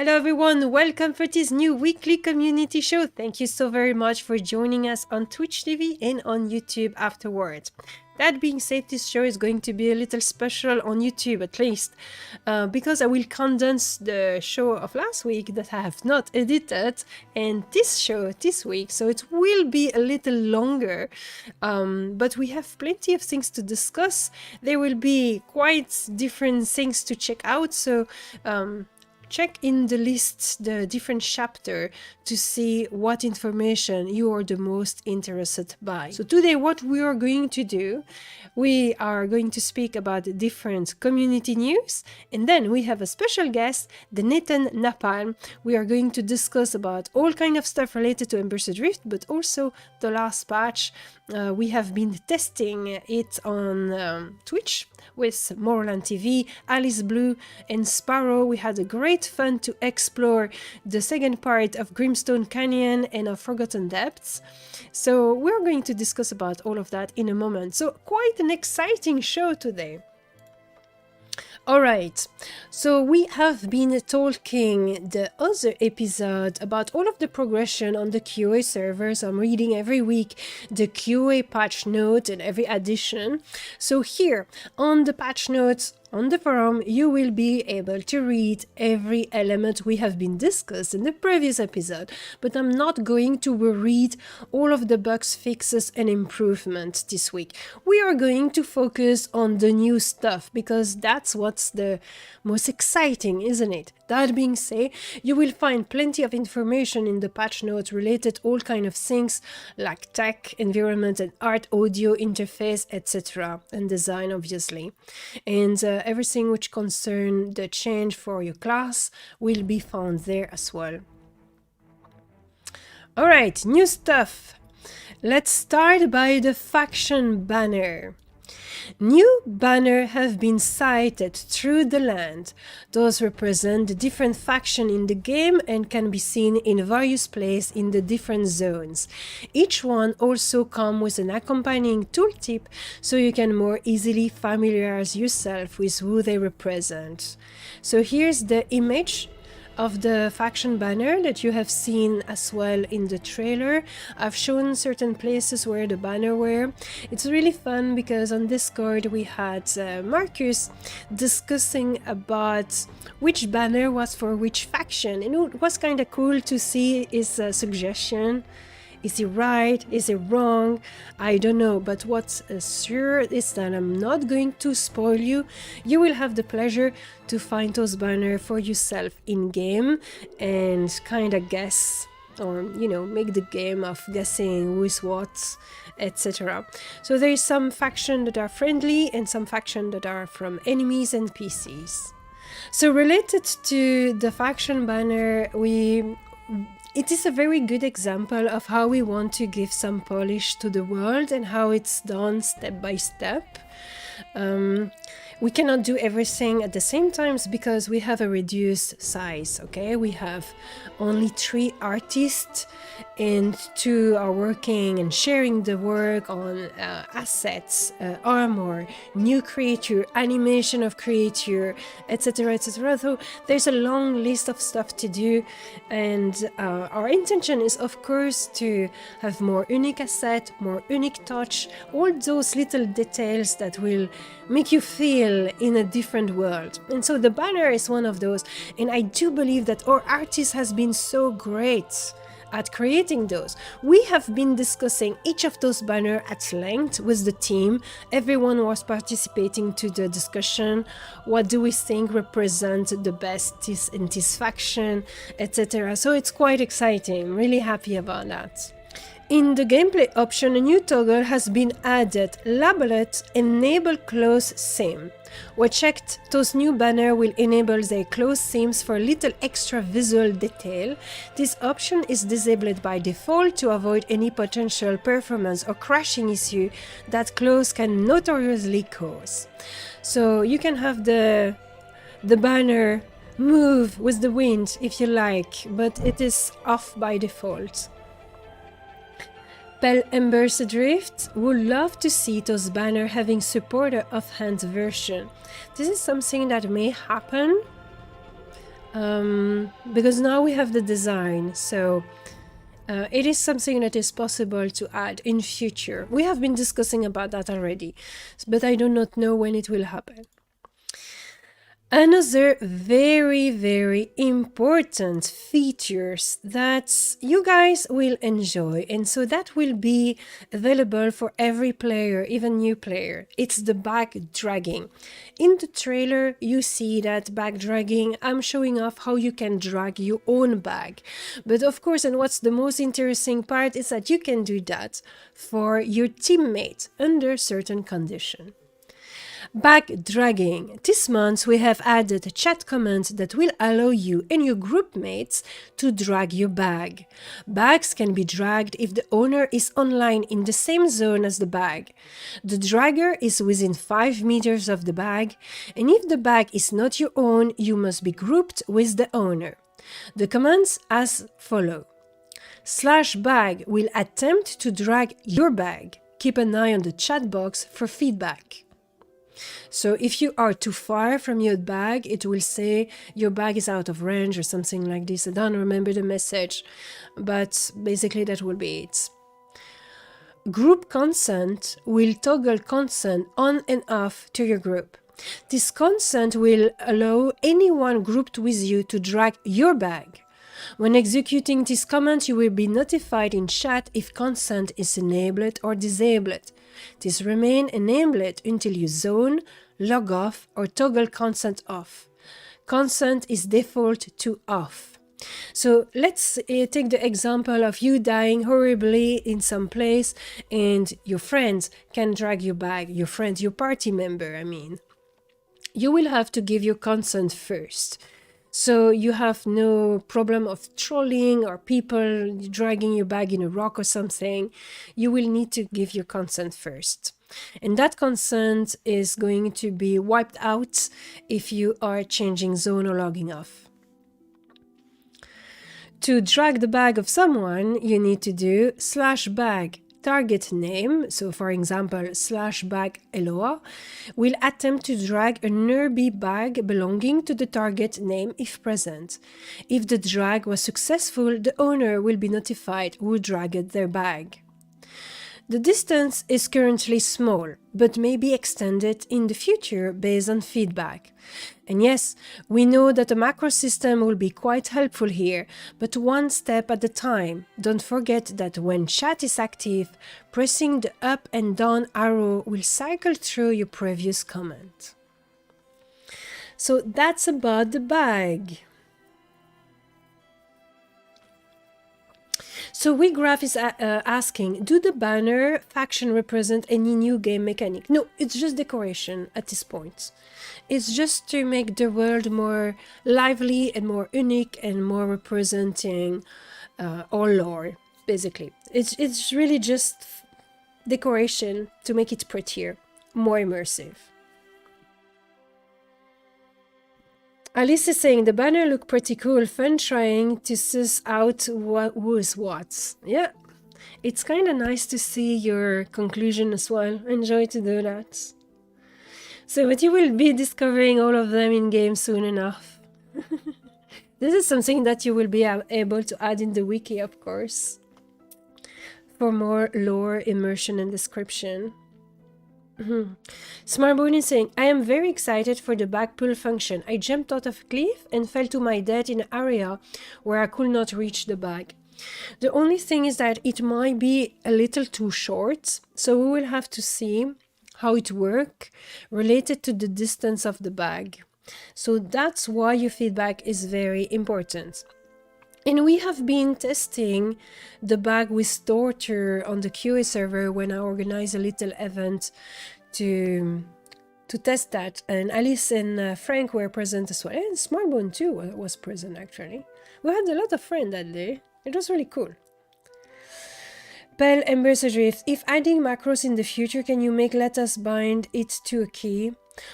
Hello everyone, welcome for this new weekly community show. Thank you so very much for joining us on Twitch TV and on YouTube afterwards. That being said, this show is going to be a little special on YouTube at least, because I will condense the show of last week that I have not edited and this show this week, so it will be a little longer, but we have plenty of things to discuss. There will be quite different things to check out, so check in the list the different chapter to see what information you are the most interested by. So today what we are going to do, we are going to speak about different community news, and then we have a special guest, the Nathan Napalm. We are going to discuss about all kind of stuff related to Embers Adrift, but also the last patch. We have been testing it on Twitch with Moreland TV, Alice Blue and Sparrow. We had a great fun to explore the second part of Grimstone Canyon and of Forgotten Depths. So we're going to discuss about all of that in a moment. So quite an exciting show today. Alright, so we have been talking the other episode about all of the progression on the QA servers. I'm reading every week the QA patch note and every addition. So here on the patch notes on the forum, you will be able to read every element we have been discussed in the previous episode, but I'm not going to read all of the bugs, fixes and improvements this week. We are going to focus on the new stuff because that's what's the most exciting, isn't it? That being said, you will find plenty of information in the patch notes related all kind of things like tech, environment and art, audio, interface, etc. and design obviously. And everything which concern the change for your class will be found there as well. Alright, new stuff. Let's start by the faction banner. New banners have been sighted through the land. Those represent the different factions in the game and can be seen in various places in the different zones. Each one also comes with an accompanying tooltip so you can more easily familiarize yourself with who they represent. So here's the image of the faction banner that you have seen as well in the trailer. I've shown certain places where the banner were. It's really fun because on Discord we had Marcus discussing about which banner was for which faction, and it was kind of cool to see his suggestion. Is it right? Is it wrong? I don't know, but what's sure is that I'm not going to spoil you. You will have the pleasure to find those banners for yourself in game and kind of guess, or you know, make the game of guessing who is what, etc. So there is some factions that are friendly and some factions that are from enemies and PCs. So related to the faction banner, it is a very good example of how we want to give some polish to the world and how it's done step by step. We cannot do everything at the same time because we have a reduced size, okay? We have only 3 artists and 2 are working and sharing the work on assets, armor, new creature, animation of creature, etc, etc. So there's a long list of stuff to do, and our intention is of course to have more unique asset, more unique touch, all those little details that will make you feel in a different world. And so the banner is one of those, and I do believe that our artist has been so great at creating those. We have been discussing each of those banners at length with the team. Everyone was participating to the discussion. What do we think represent the best in this faction, etc. So it's quite exciting. Really happy about that. In the gameplay option, a new toggle has been added, labeled Enable Close Sim. When checked, those new banners will enable their close sims for a little extra visual detail. This option is disabled by default to avoid any potential performance or crashing issue that close can notoriously cause. So you can have the banner move with the wind if you like, but it is off by default. Embers Adrift would love to see those banners having supporter offhand version. This is something that may happen. because now we have the design, so it is something that is possible to add in future. We have been discussing about that already, but I do not know when it will happen. Another very, very important features that you guys will enjoy, and so that will be available for every player, even new player. It's the bag dragging. In the trailer, you see that bag dragging. I'm showing off how you can drag your own bag. But of course, and what's the most interesting part is that you can do that for your teammate under certain conditions. Bag dragging. This month we have added a chat command that will allow you and your group mates to drag your bag. Bags can be dragged if the owner is online in the same zone as the bag. The dragger is within 5 meters of the bag, and if the bag is not your own, you must be grouped with the owner. The commands as follow. /bag will attempt to drag your bag. Keep an eye on the chat box for feedback. So if you are too far from your bag, it will say your bag is out of range or something like this. I don't remember the message, but basically that will be it. Group consent will toggle consent on and off to your group. This consent will allow anyone grouped with you to drag your bag. When executing this command, you will be notified in chat if consent is enabled or disabled. This remains enabled until you zone, log off, or toggle consent off. Consent is default to off. So let's take the example of you dying horribly in some place and your friends can drag your bag, your friends, your party member, I mean. You will have to give your consent first. So you have no problem of trolling or people dragging your bag in a rock or something. You will need to give your consent first. And that consent is going to be wiped out if you are changing zone or logging off. To drag the bag of someone, you need to do /bag target name, so for example /bag Elloa, will attempt to drag a nearby bag belonging to the target name if present. If the drag was successful, the owner will be notified who dragged their bag. The distance is currently small, but may be extended in the future based on feedback. And yes, we know that a macro system will be quite helpful here, but one step at a time. Don't forget that when chat is active, pressing the up and down arrow will cycle through your previous comment. So that's about the bag. So WeGraph is asking, do the banner faction represent any new game mechanic? No, it's just decoration at this point. It's just to make the world more lively and more unique and more representing our lore, basically. It's really just decoration to make it prettier, more immersive. Alice is saying the banner look pretty cool, fun trying to suss out who's what. Yeah, it's kind of nice to see your conclusion as well. Enjoy to do that. So, but you will be discovering all of them in game soon enough. This is something that you will be able to add in the wiki, of course, for more lore, immersion, and description. Smartbone is saying, I am very excited for the back pull function. I jumped out of a cliff and fell to my death in an area where I could not reach the bag. The only thing is that it might be a little too short, so we will have to see how it works related to the distance of the bag. So that's why your feedback is very important. And we have been testing the bag with Torture on the QA server when I organized a little event to test that. And Alice and Frank were present as well. And Smartbone too was present actually. We had a lot of friends that day. It was really cool. Pell Embers Adrift. If adding macros in the future, can you make let us bind it to a key?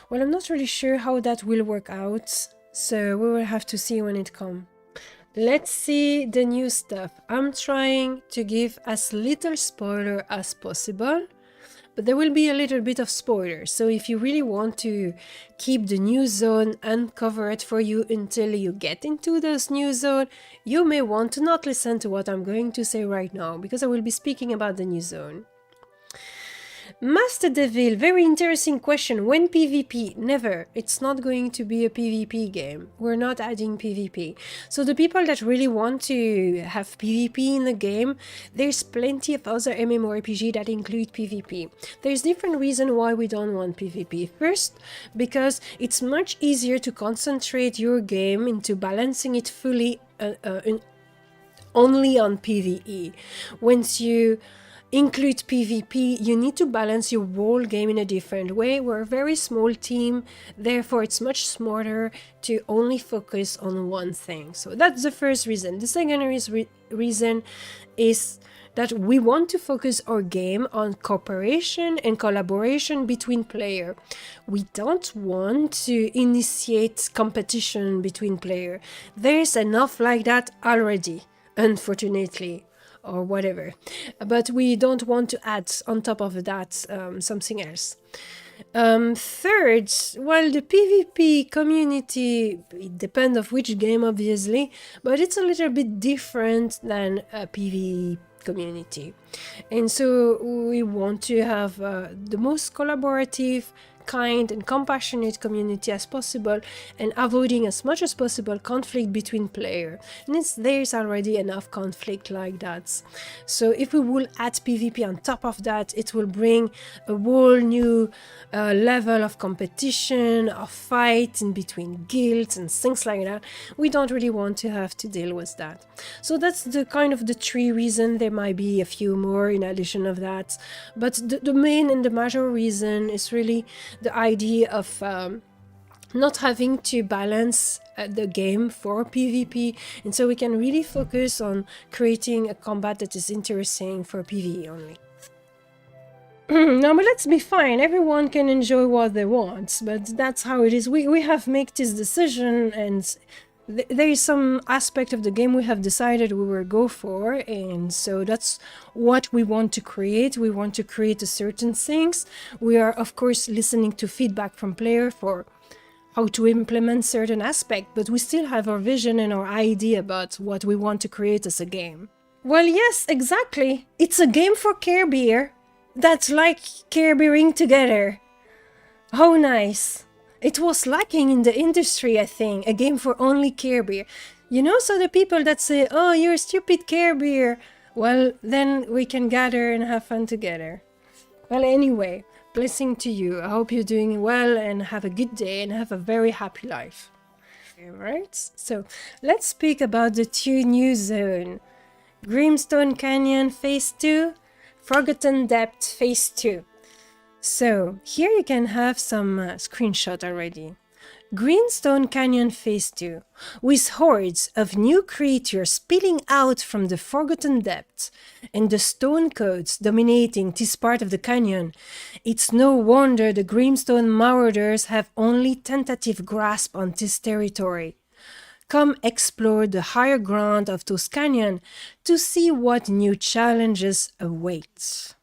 Well, I'm not really sure how that will work out. So we will have to see when it comes. Let's see the new stuff. I'm trying to give as little spoiler as possible, but there will be a little bit of spoilers. So if you really want to keep the new zone uncovered for you until you get into this new zone, you may want to not listen to what I'm going to say right now, because I will be speaking about the new zone. Master Devil, very interesting question. When PvP? Never. It's not going to be a PvP game. We're not adding PvP. So the people that really want to have PvP in the game, there's plenty of other MMORPG that include PvP. There's different reasons why we don't want PvP. First, because it's much easier to concentrate your game into balancing it fully only on PvE. Once you include PvP, you need to balance your whole game in a different way. We're a very small team, therefore it's much smarter to only focus on one thing. So that's the first reason. The second reason is that we want to focus our game on cooperation and collaboration between players. We don't want to initiate competition between players. There's enough like that already, unfortunately, or whatever, but we don't want to add on top of that something else. Third, well, the PvP community, it depends on which game obviously, but it's a little bit different than a PvE community, and so we want to have the most collaborative, kind and compassionate community as possible, and avoiding as much as possible conflict between players. And there's already enough conflict like that. So if we will add PvP on top of that, it will bring a whole new level of competition, of fight in between guilds and things like that. We don't really want to have to deal with that. So that's the kind of the three reasons. There might be a few more in addition of that, but the main and the major reason is really the idea of not having to balance the game for PvP, and so we can really focus on creating a combat that is interesting for PvE only. No, but let's be fine. Everyone can enjoy what they want, but that's how it is. We have made this decision, and there is some aspect of the game we have decided we will go for, and so that's what we want to create. We want to create a certain things. We are, of course, listening to feedback from players for how to implement certain aspects, but we still have our vision and our idea about what we want to create as a game. Well, yes, exactly. It's a game for Care Beer. That's like Care Beering together. How nice. It was lacking in the industry, I think, a game for only Care Beer. You know, so the people that say, oh, you're stupid Care Beer, well, then we can gather and have fun together. Well, anyway, blessing to you. I hope you're doing well and have a good day and have a very happy life. Alright, so let's speak about the two new zones. Grimstone Canyon Phase 2, Forgotten Depth Phase 2. So here you can have some screenshot already. Grimstone Canyon Phase 2, with hordes of new creatures spilling out from the Forgotten Depths and the stone codes dominating this part of the canyon. It's no wonder the Grimstone marauders have only tentative grasp on this territory. Come explore the higher ground of those canyons to see what new challenges await.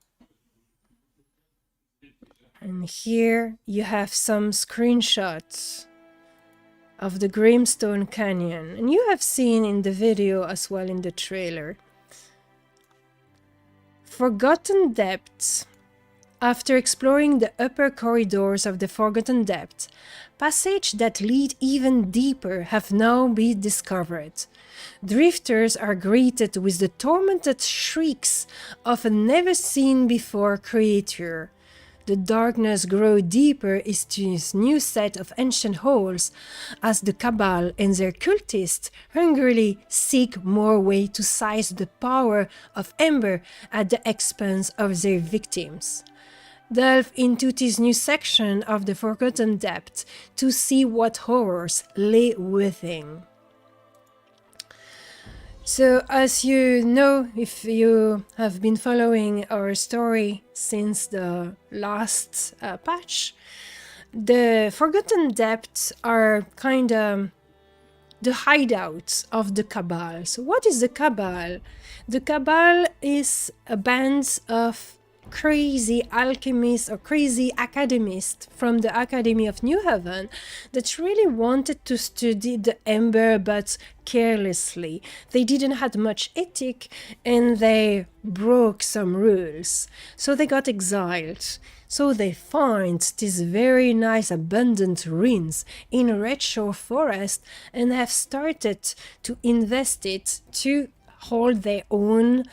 And here you have some screenshots of the Grimstone Canyon, and you have seen in the video as well in the trailer. Forgotten Depths. After exploring the upper corridors of the Forgotten Depths, passages that lead even deeper have now been discovered. Drifters are greeted with the tormented shrieks of a never-seen-before creature. The darkness grows deeper into this new set of ancient halls as the Cabal and their cultists hungrily seek more ways to seize the power of Ember at the expense of their victims. Delve into this new section of the Forgotten Depths to see what horrors lay within. So, as you know, if you have been following our story since the last patch, the Forgotten Depths are kind of the hideouts of the Cabal. So what is the Cabal? The Cabal is a band of crazy alchemist or crazy academist from the Academy of New Haven that really wanted to study the Ember, but carelessly. They didn't have much ethic and they broke some rules. So they got exiled. So they find these very nice abundant ruins in Red Shore Forest and have started to invest it to hold their own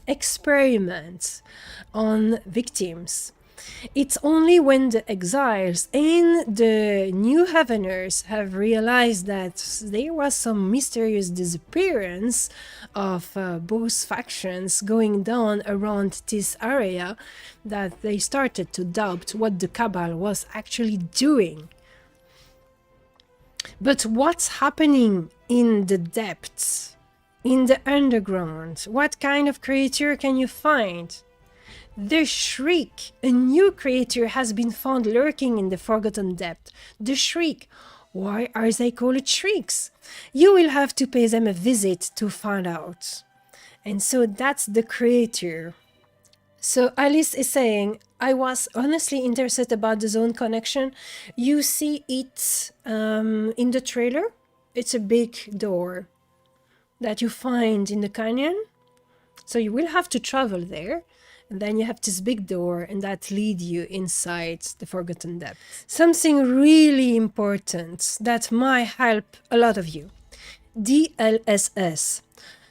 experiments on victims. It's only when the exiles and the New Haveners have realized that there was some mysterious disappearance of both factions going down around this area that they started to doubt what the Cabal was actually doing. But what's happening in the depths, in the underground? What kind of creature can you find? The Shriek, a new creature, has been found lurking in the Forgotten Depth. The Shriek. Why are they called Shrieks? You will have to pay them a visit to find out. And so that's the creature. So Alice is saying, I was honestly interested about the zone connection. You see it in the trailer. It's a big door that you find in the canyon. So you will have to travel there. And then you have this big door and that leads you inside the Forgotten Depths. Something really important that might help a lot of you. DLSS.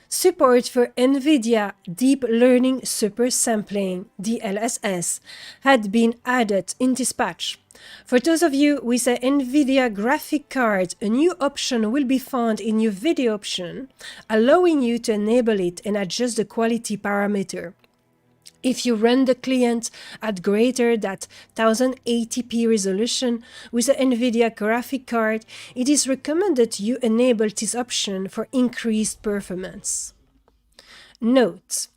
Support for NVIDIA Deep Learning Super Sampling, DLSS, had been added in this patch. For those of you with an NVIDIA graphic card, a new option will be found in your video option, allowing you to enable it and adjust the quality parameter. If you run the client at greater than 1080p resolution with an NVIDIA graphic card, it is recommended you enable this option for increased performance. Note: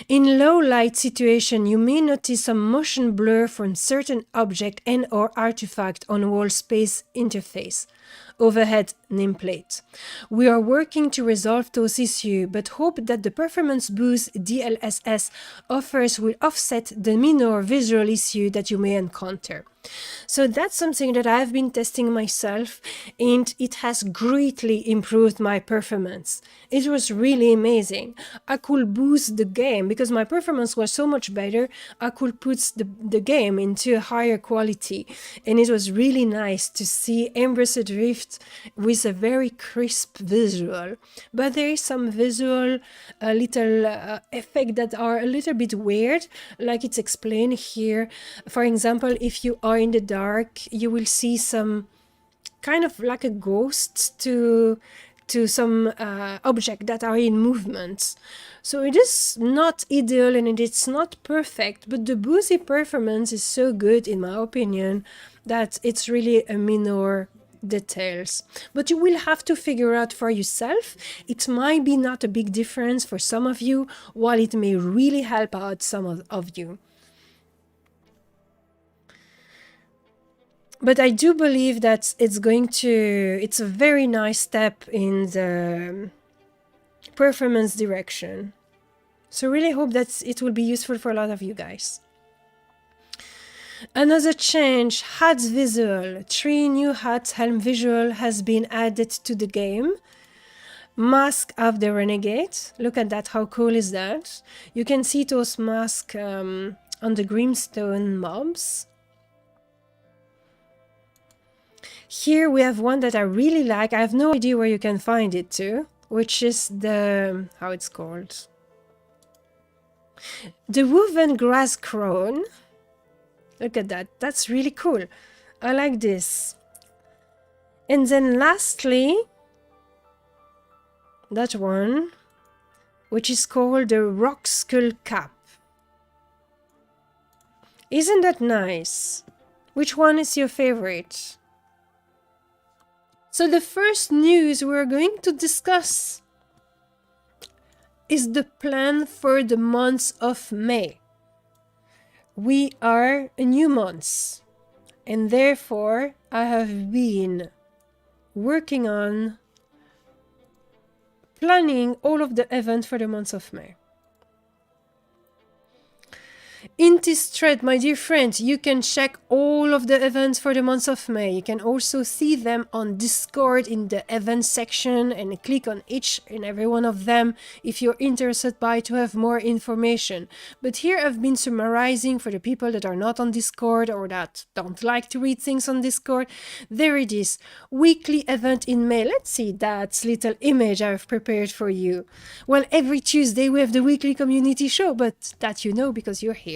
in low light situation, you may notice some motion blur from certain object and/or artifact on wall space interface. Overhead nameplate. We are working to resolve those issues, but hope that the performance boost DLSS offers will offset the minor visual issue that you may encounter. So that's something that I've been testing myself, and it has greatly improved my performance. It was really amazing. I could boost the game because my performance was so much better. I could put the game into a higher quality, and it was really nice to see Embers Adrift with a very crisp visual. But there is some visual little effects that are a little bit weird, like it's explained here. For example, if you are in the dark, you will see some kind of like a ghost to some objects that are in movement. So it is not ideal and it's not perfect, but the boozy performance is so good in my opinion that it's really a minor details. But you will have to figure out for yourself. It might be not a big difference for some of you, while it may really help out some of you. But I do believe that it's a very nice step in the performance direction. So really hope that it will be useful for a lot of you guys. Another change, HUD's visual. 3 new HUD's helm visual has been added to the game. Mask of the Renegade. Look at that, how cool is that? You can see those masks on the Grimstone mobs. Here we have one that I really like. I have no idea where you can find it too, which is the, how it's called? The woven grass crown. Look at that, that's really cool. I like this. And then lastly, that one, which is called the rock skull cap. Isn't that nice? Which one is your favorite? So the first news we're going to discuss is the plan for the month of May. We are a new month, and therefore I have been working on planning all of the events for the month of May. In this thread, my dear friend, you can check all of the events for the month of May. You can also see them on Discord in the events section and click on each and every one of them if you're interested to have more information. But here I've been summarizing for the people that are not on Discord or that don't like to read things on Discord. There it is, weekly event in May. Let's see that little image I've prepared for you. Well, every Tuesday we have the weekly community show, but that you know because you're here.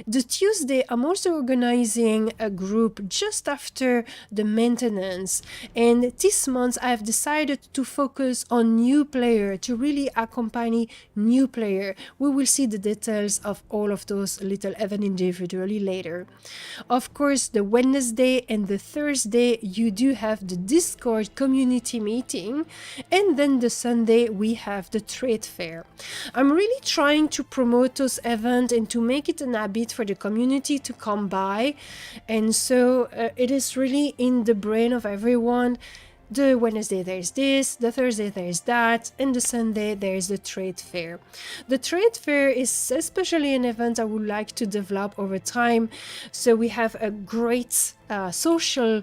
The Tuesday, I'm also organizing a group just after the maintenance, and this month I've decided to focus on new player, to really accompany new player. We will see the details of all of those little events individually later. Of course, the Wednesday and the Thursday you do have the Discord community meeting, and then the Sunday we have the trade fair. I'm really trying to promote those events and to make it an habit for the community to come by, and so it is really in the brain of everyone. The Wednesday there's this, the Thursday there's that, and the Sunday there's the trade fair. The trade fair is especially an event I would like to develop over time, so we have a great social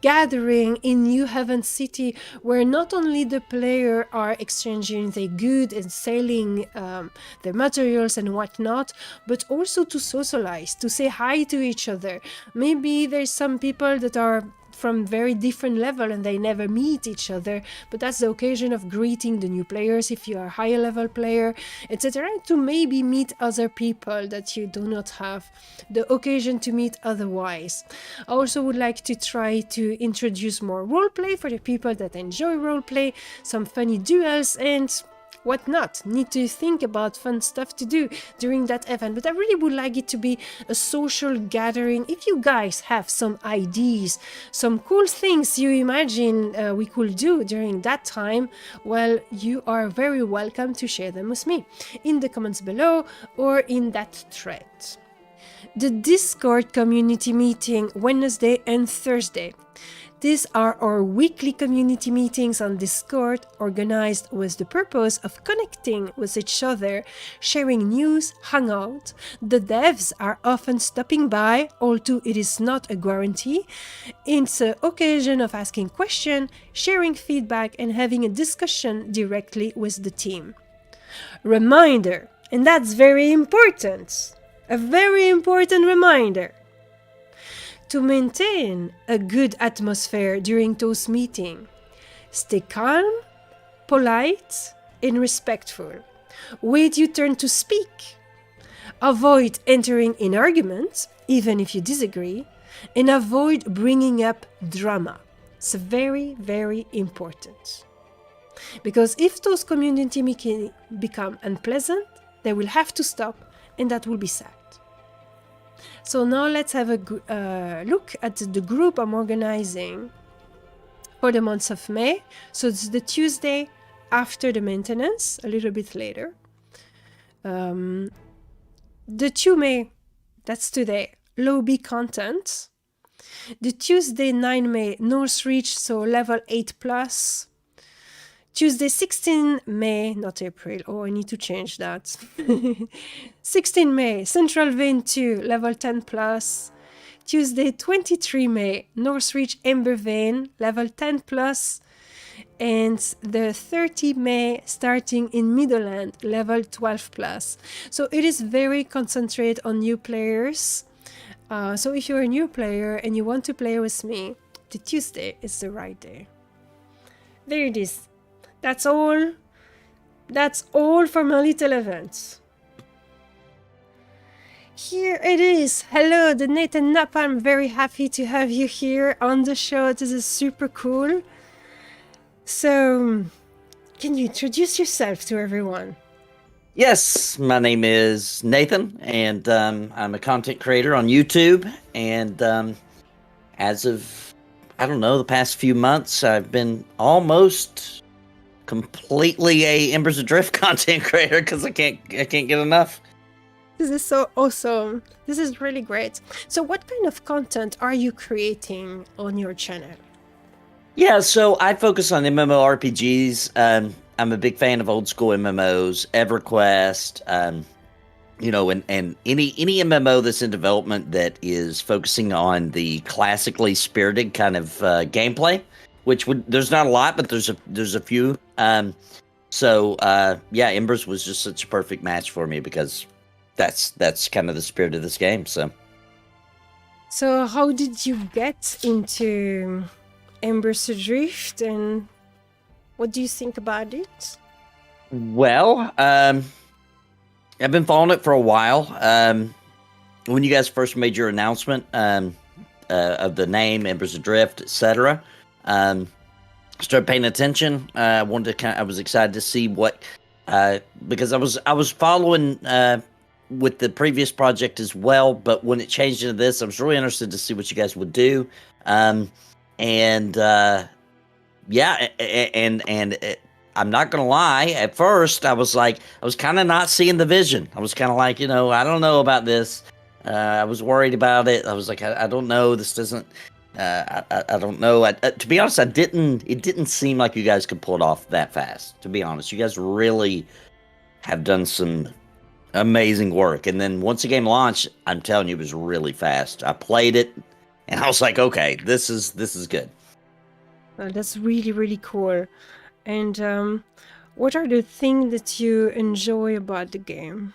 gathering in New Haven City where not only the player are exchanging their goods and selling their materials and whatnot, but also to socialize, to say hi to each other. Maybe there's some people that are from very different level and they never meet each other, but that's the occasion of greeting the new players if you are a higher level player, etc., to maybe meet other people that you do not have the occasion to meet otherwise. I also would like to try to introduce more roleplay for the people that enjoy roleplay, some funny duels and whatnot. Need to think about fun stuff to do during that event, but I really would like it to be a social gathering. If you guys have some ideas, some cool things you imagine we could do during that time, well, you are very welcome to share them with me in the comments below or in that thread. The Discord community meeting Wednesday and Thursday. These are our weekly community meetings on Discord, organized with the purpose of connecting with each other, sharing news, hangout. The devs are often stopping by, although it is not a guarantee. It's an occasion of asking questions, sharing feedback, and having a discussion directly with the team. Reminder, and that's very important, a very important reminder. To maintain a good atmosphere during those meetings, stay calm, polite, and respectful. Wait your turn to speak. Avoid entering in arguments, even if you disagree, and avoid bringing up drama. It's very, very important. Because if those community meetings become unpleasant, they will have to stop, and that will be sad. So now let's have a look at the group I'm organizing for the month of May. So it's the Tuesday after the maintenance, a little bit later. The 2 May, that's today, lobby content. The Tuesday 9 May, North Reach, so level 8+. Tuesday 16 May, not April, oh I need to change that. 16 May, Central Vein 2, level 10+. Tuesday 23 May, North Reach Ember Vein, level 10+. And the 30 May, starting in Middleland, level 12+. So it is very concentrated on new players. So if you're a new player and you want to play with me, the Tuesday is the right day. There it is. That's all. That's all for my little events. Here it is. Hello, the Nathan Napalm. Very happy to have you here on the show. This is super cool. So, can you introduce yourself to everyone? Yes, my name is Nathan, and I'm a content creator on YouTube. And as of, I don't know, the past few months, I've been almost completely a Embers Adrift content creator because I can't get enough. This is so awesome. This is really great. So what kind of content are you creating on your channel? Yeah, so I focus on MMORPGs. I'm a big fan of old school MMOs, EverQuest, and any MMO that's in development that is focusing on the classically spirited kind of gameplay, which there's not a lot, but there's a few. Yeah, Embers was just such a perfect match for me because that's kind of the spirit of this game. So how did you get into Embers Adrift, and what do you think about it? Well, I've been following it for a while. When you guys first made your announcement of the name, Embers Adrift, etc., started paying attention. I was excited to see what, because I was following with the previous project as well, but when it changed into this, I was really interested to see what you guys would do. Yeah, and I'm not gonna lie. At first, I was kind of not seeing the vision. I was kind of like, I don't know about this. I was worried about it. I was like, I don't know. This doesn't. I don't know. To be honest, It didn't seem like you guys could pull it off that fast. To be honest, you guys really have done some amazing work. And then once the game launched, I'm telling you, it was really fast. I played it, and I was like, okay, this is good. That's really, really cool. And what are the things that you enjoy about the game?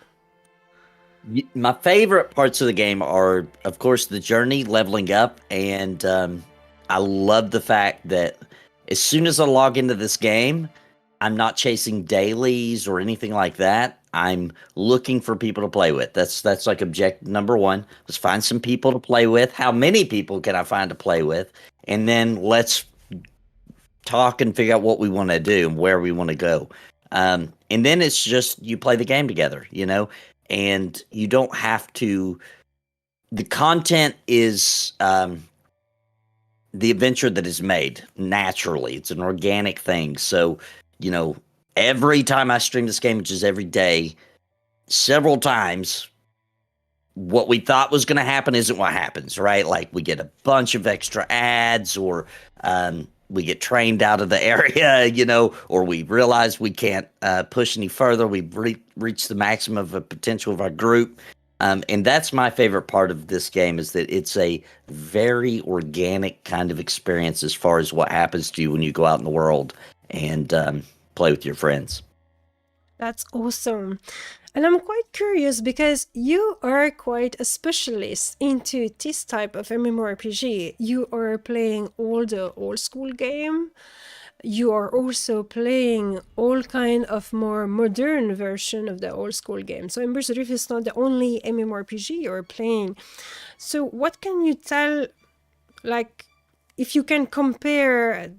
My favorite parts of the game are, of course, the journey, leveling up, and I love the fact that as soon as I log into this game, I'm not chasing dailies or anything like that. I'm looking for people to play with. That's like objective number one. Let's find some people to play with. How many people can I find to play with? And then let's talk and figure out what we want to do and where we want to go. And then it's just you play the game together, and you don't have to. The content is the adventure that is made naturally. It's an organic thing. So, every time I stream this game, which is every day, several times, what we thought was going to happen isn't what happens, right? Like we get a bunch of extra ads, or we get trained out of the area, or we realize we can't push any further. We've reached the maximum of the potential of our group. And that's my favorite part of this game, is that it's a very organic kind of experience as far as what happens to you when you go out in the world and play with your friends. That's awesome. And I'm quite curious because you are quite a specialist into this type of MMORPG. You are playing all the old school game. You are also playing all kind of more modern version of the old school game. So Embers Adrift is not the only MMORPG you're playing. So what can you tell, like, if you can compare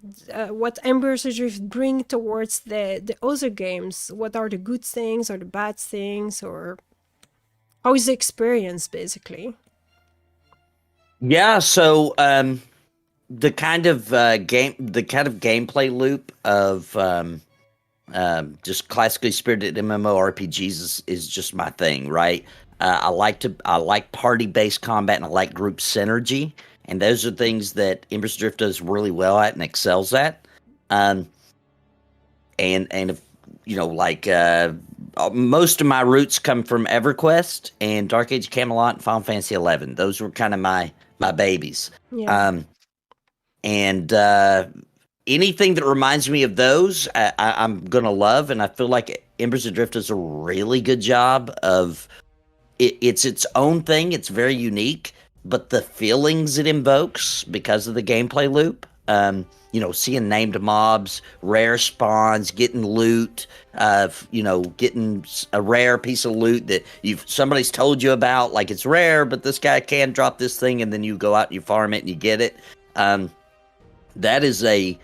what Embers Adrift bring towards the other games, what are the good things or the bad things, or how is the experience basically? Yeah, so the kind of gameplay loop of just classically spirited MMORPGs is just my thing, right? I like party-based combat, and I like group synergy, and those are things that Embers Adrift does really well at and excels at. And if, most of my roots come from EverQuest and Dark Age Camelot and Final Fantasy 11. Those were kind of my babies. Yeah. And anything that reminds me of those, I'm gonna love, and I feel like Embers Adrift does a really good job of it. It's its own thing. It's very unique, but the feelings it invokes because of the gameplay loop, seeing named mobs, rare spawns, getting loot, getting a rare piece of loot that somebody's told you about, like it's rare, but this guy can drop this thing, and then you go out and you farm it and you get it. That is a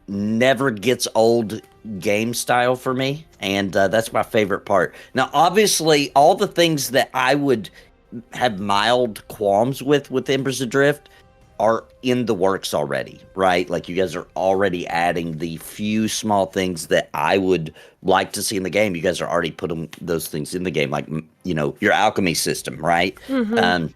never gets old game style for me, and that's my favorite part. Now, obviously, all the things that I would have mild qualms with Embers Adrift are in the works already, right? Like you guys are already adding the few small things that I would like to see in the game. You guys are already putting those things in the game, like your alchemy system, right? Mm-hmm.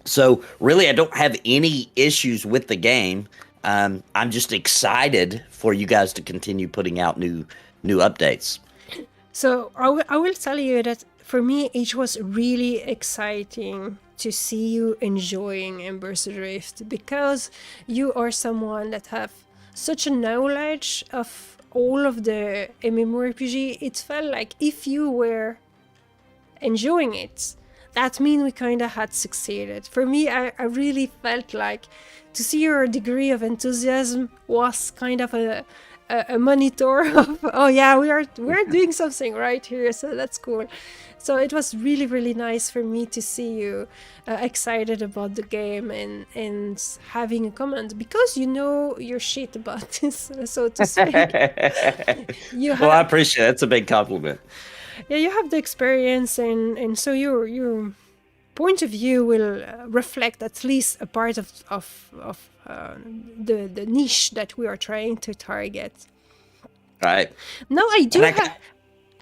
So really, I don't have any issues with the game. I'm just excited for you guys to continue putting out new updates. So I will tell you that for me, it was really exciting to see you enjoying Embers Adrift, because you are someone that have such a knowledge of all of the MMORPG. It felt like if you were enjoying it, that means we kind of had succeeded. For me, I really felt like to see your degree of enthusiasm was kind of a monitor of, oh yeah, we're doing something right here, so that's cool. So it was really, really nice for me to see you excited about the game and having a comment, because you know your shit about this, so to speak. Well, I appreciate it. It's a big compliment. Yeah, you have the experience, and so your point of view will reflect at least a part of the niche that we are trying to target. Right. Now I do have...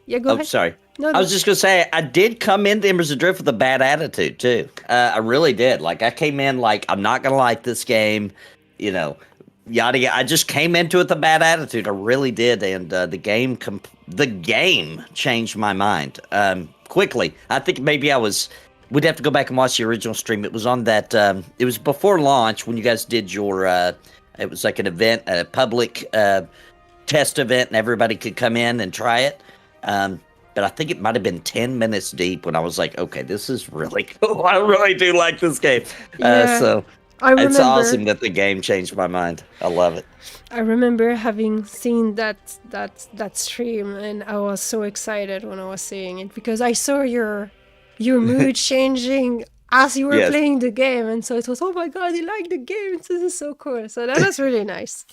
Yeah, go ahead. Sorry. No. I was just going to say, I did come into Embers Adrift with a bad attitude, too. I really did. Like, I came in like, I'm not going to like this game, you know, yada yada. I just came into it with a bad attitude. I really did. And the game changed my mind quickly. I think maybe we'd have to go back and watch the original stream. It was on that, it was before launch when you guys did your, it was like an event, a public test event, and everybody could come in and try it. But I think it might have been 10 minutes deep when I was like, okay, this is really cool. I really do like this game. Yeah, so it's awesome that the game changed my mind. I love it. I remember having seen that stream, and I was so excited when I was seeing it, because I saw your mood changing as you were playing the game, and so it was, oh my god, you like the game, this is so cool. So that was really nice.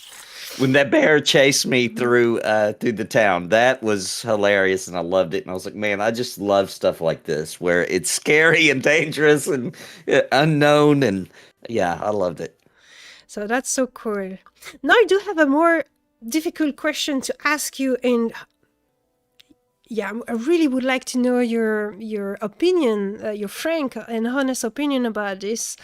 When that bear chased me through the town, that was hilarious, and I loved it. And I was like, man, I just love stuff like this, where it's scary and dangerous and unknown, and yeah, I loved it. So that's so cool. Now I do have a more difficult question to ask you, and yeah, I really would like to know your opinion, your frank and honest opinion about this.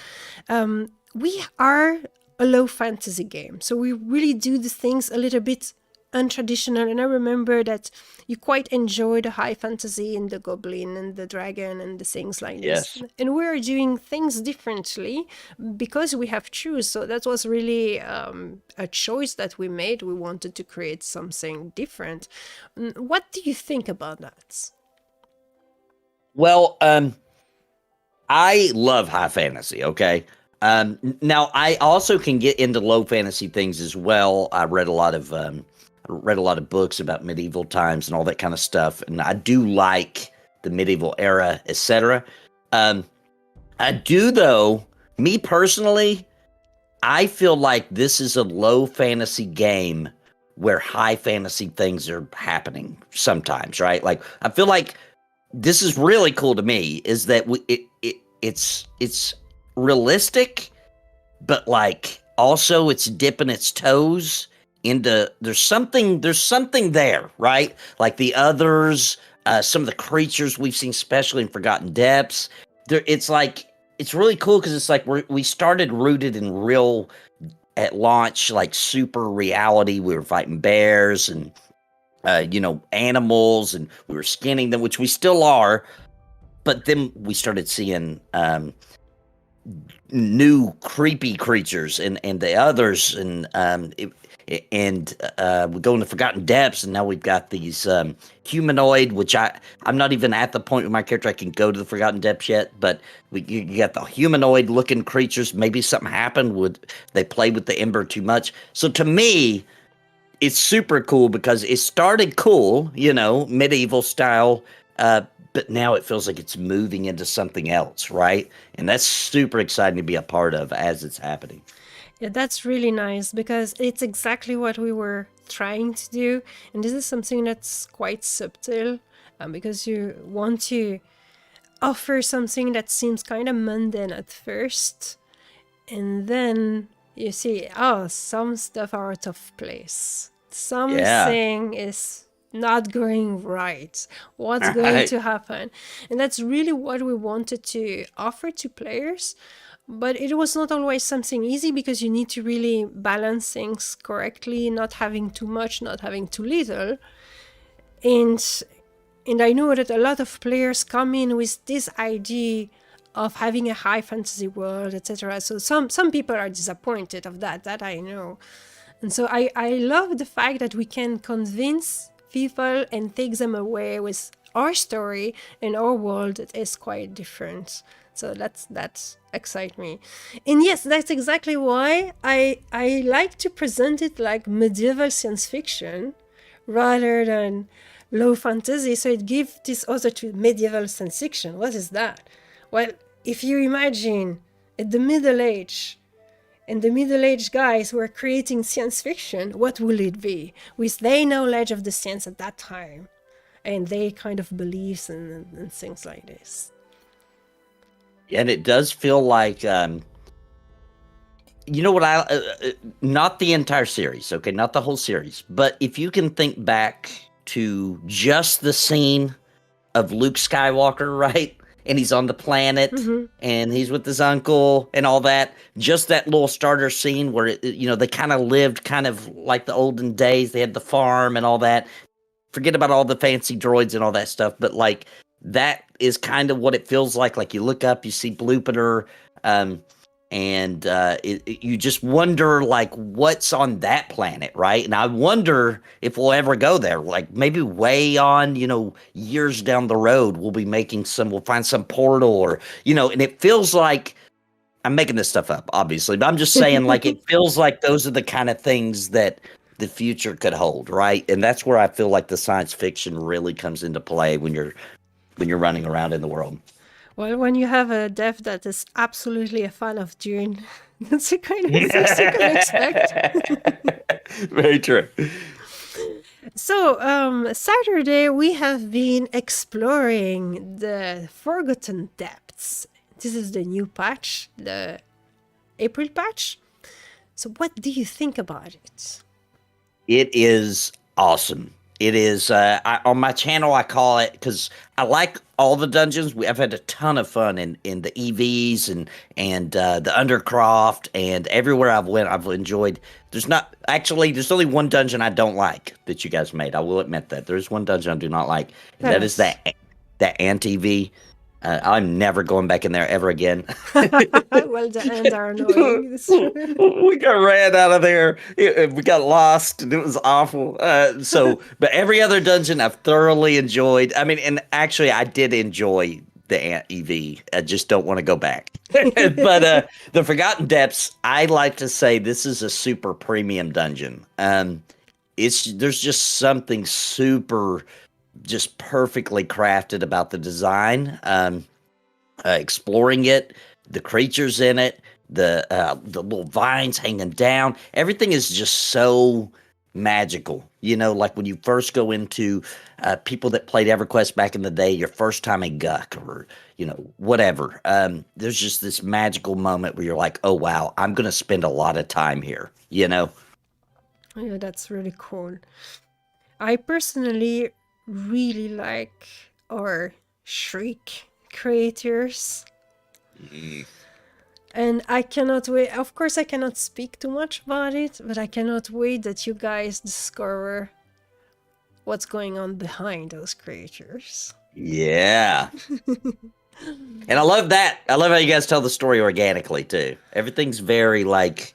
We are a low fantasy game, so we really do the things a little bit untraditional, and I remember that you quite enjoy the high fantasy and the goblin and the dragon and the things like this. And we're doing things differently because we have choose. So that was really a choice that we made. We wanted to create something different. What do you think about that? Well, I love high fantasy, okay? Now I also can get into low fantasy things as well. I read a lot of books about medieval times and all that kind of stuff, and I do like the medieval era, etc. I do, though, me personally, I feel like this is a low fantasy game where high fantasy things are happening sometimes, right? Like, I feel like this is really cool to me, is that it's realistic, but like also it's dipping its toes into there's something there, right? Like the others, some of the creatures we've seen, especially in Forgotten Depths. It's really cool because it's like we started rooted in real at launch, like super reality. We were fighting bears and animals, and we were skinning them, which we still are. But then we started seeing new creepy creatures and the others, and we go into Forgotten Depths, and now we've got these humanoid, which I'm not even at the point with my character I can go to the Forgotten Depths yet, but you got the humanoid looking creatures. Maybe something happened, they played with the Ember too much. So to me, it's super cool because it started cool, medieval style, but now it feels like it's moving into something else, right? And that's super exciting to be a part of as it's happening. Yeah, that's really nice because it's exactly what we were trying to do. And this is something that's quite subtle because you want to offer something that seems kind of mundane at first. And then you see, some stuff are out of place. Something is not going right. What's going to happen? And that's really what we wanted to offer to players. But it was not always something easy because you need to really balance things correctly, not having too much, not having too little. And And I know that a lot of players come in with this idea of having a high fantasy world, etc. So some people are disappointed of that I know. And so I love the fact that we can convince people and take them away with our story and our world that is quite different. So that's excites me. And yes, that's exactly why I like to present it like medieval science fiction rather than low fantasy. So it gives this other to medieval science fiction. What is that? Well, if you imagine at the Middle Age, and the middle-aged guys were creating science fiction, what will it be? With their knowledge of the science at that time, and their kind of beliefs and things like this. And it does feel like, you know what, not the entire series, okay, not the whole series, but if you can think back to just the scene of Luke Skywalker, right? And he's on the planet, and he's with his uncle and all that. Just that little starter scene where, they kind of lived kind of like the olden days. They had the farm and all that. Forget about all the fancy droids and all that stuff. But, like, that is kind of what it feels like. Like, you look up, you see Bloopeter, and you just wonder, like, what's on that planet, right? And I wonder if we'll ever go there. Like, maybe way on, years down the road, we'll find some portal or, and it feels like, I'm making this stuff up, obviously, but I'm just saying, like, it feels like those are the kind of things that the future could hold, right? And that's where I feel like the science fiction really comes into play when you're running around in the world. Well, when you have a dev that is absolutely a fan of Dune, that's the kind of things you can expect. Very true. So, Saturday we have been exploring the Forgotten Depths. This is the new patch, the April patch. So what do you think about it? It is awesome. It is, on my channel, I call it, because I like all the dungeons. I've had a ton of fun in the EVs and the Undercroft, and everywhere I've went, I've enjoyed. There's only one dungeon I don't like that you guys made. I will admit that. There's one dungeon I do not like. That is that Ant-EV. I'm never going back in there ever again. Well, the ants are annoying. We got ran out of there. We got lost, and it was awful. But every other dungeon I've thoroughly enjoyed. I mean, and actually, I did enjoy the Ant-EV. I just don't want to go back. But the Forgotten Depths, I like to say this is a super premium dungeon. There's just something super, just perfectly crafted about the design, exploring it, the creatures in it, the little vines hanging down. Everything is just so magical. Like when you first go into people that played EverQuest back in the day, your first time in Guck or, whatever. There's just this magical moment where you're like, oh, wow, I'm going to spend a lot of time here, Yeah, that's really cool. I personally really like our Shriek creators. And I cannot wait. Of course, I cannot speak too much about it, but I cannot wait that you guys discover what's going on behind those creatures. Yeah. And I love that. I love how you guys tell the story organically, too. Everything's very, like,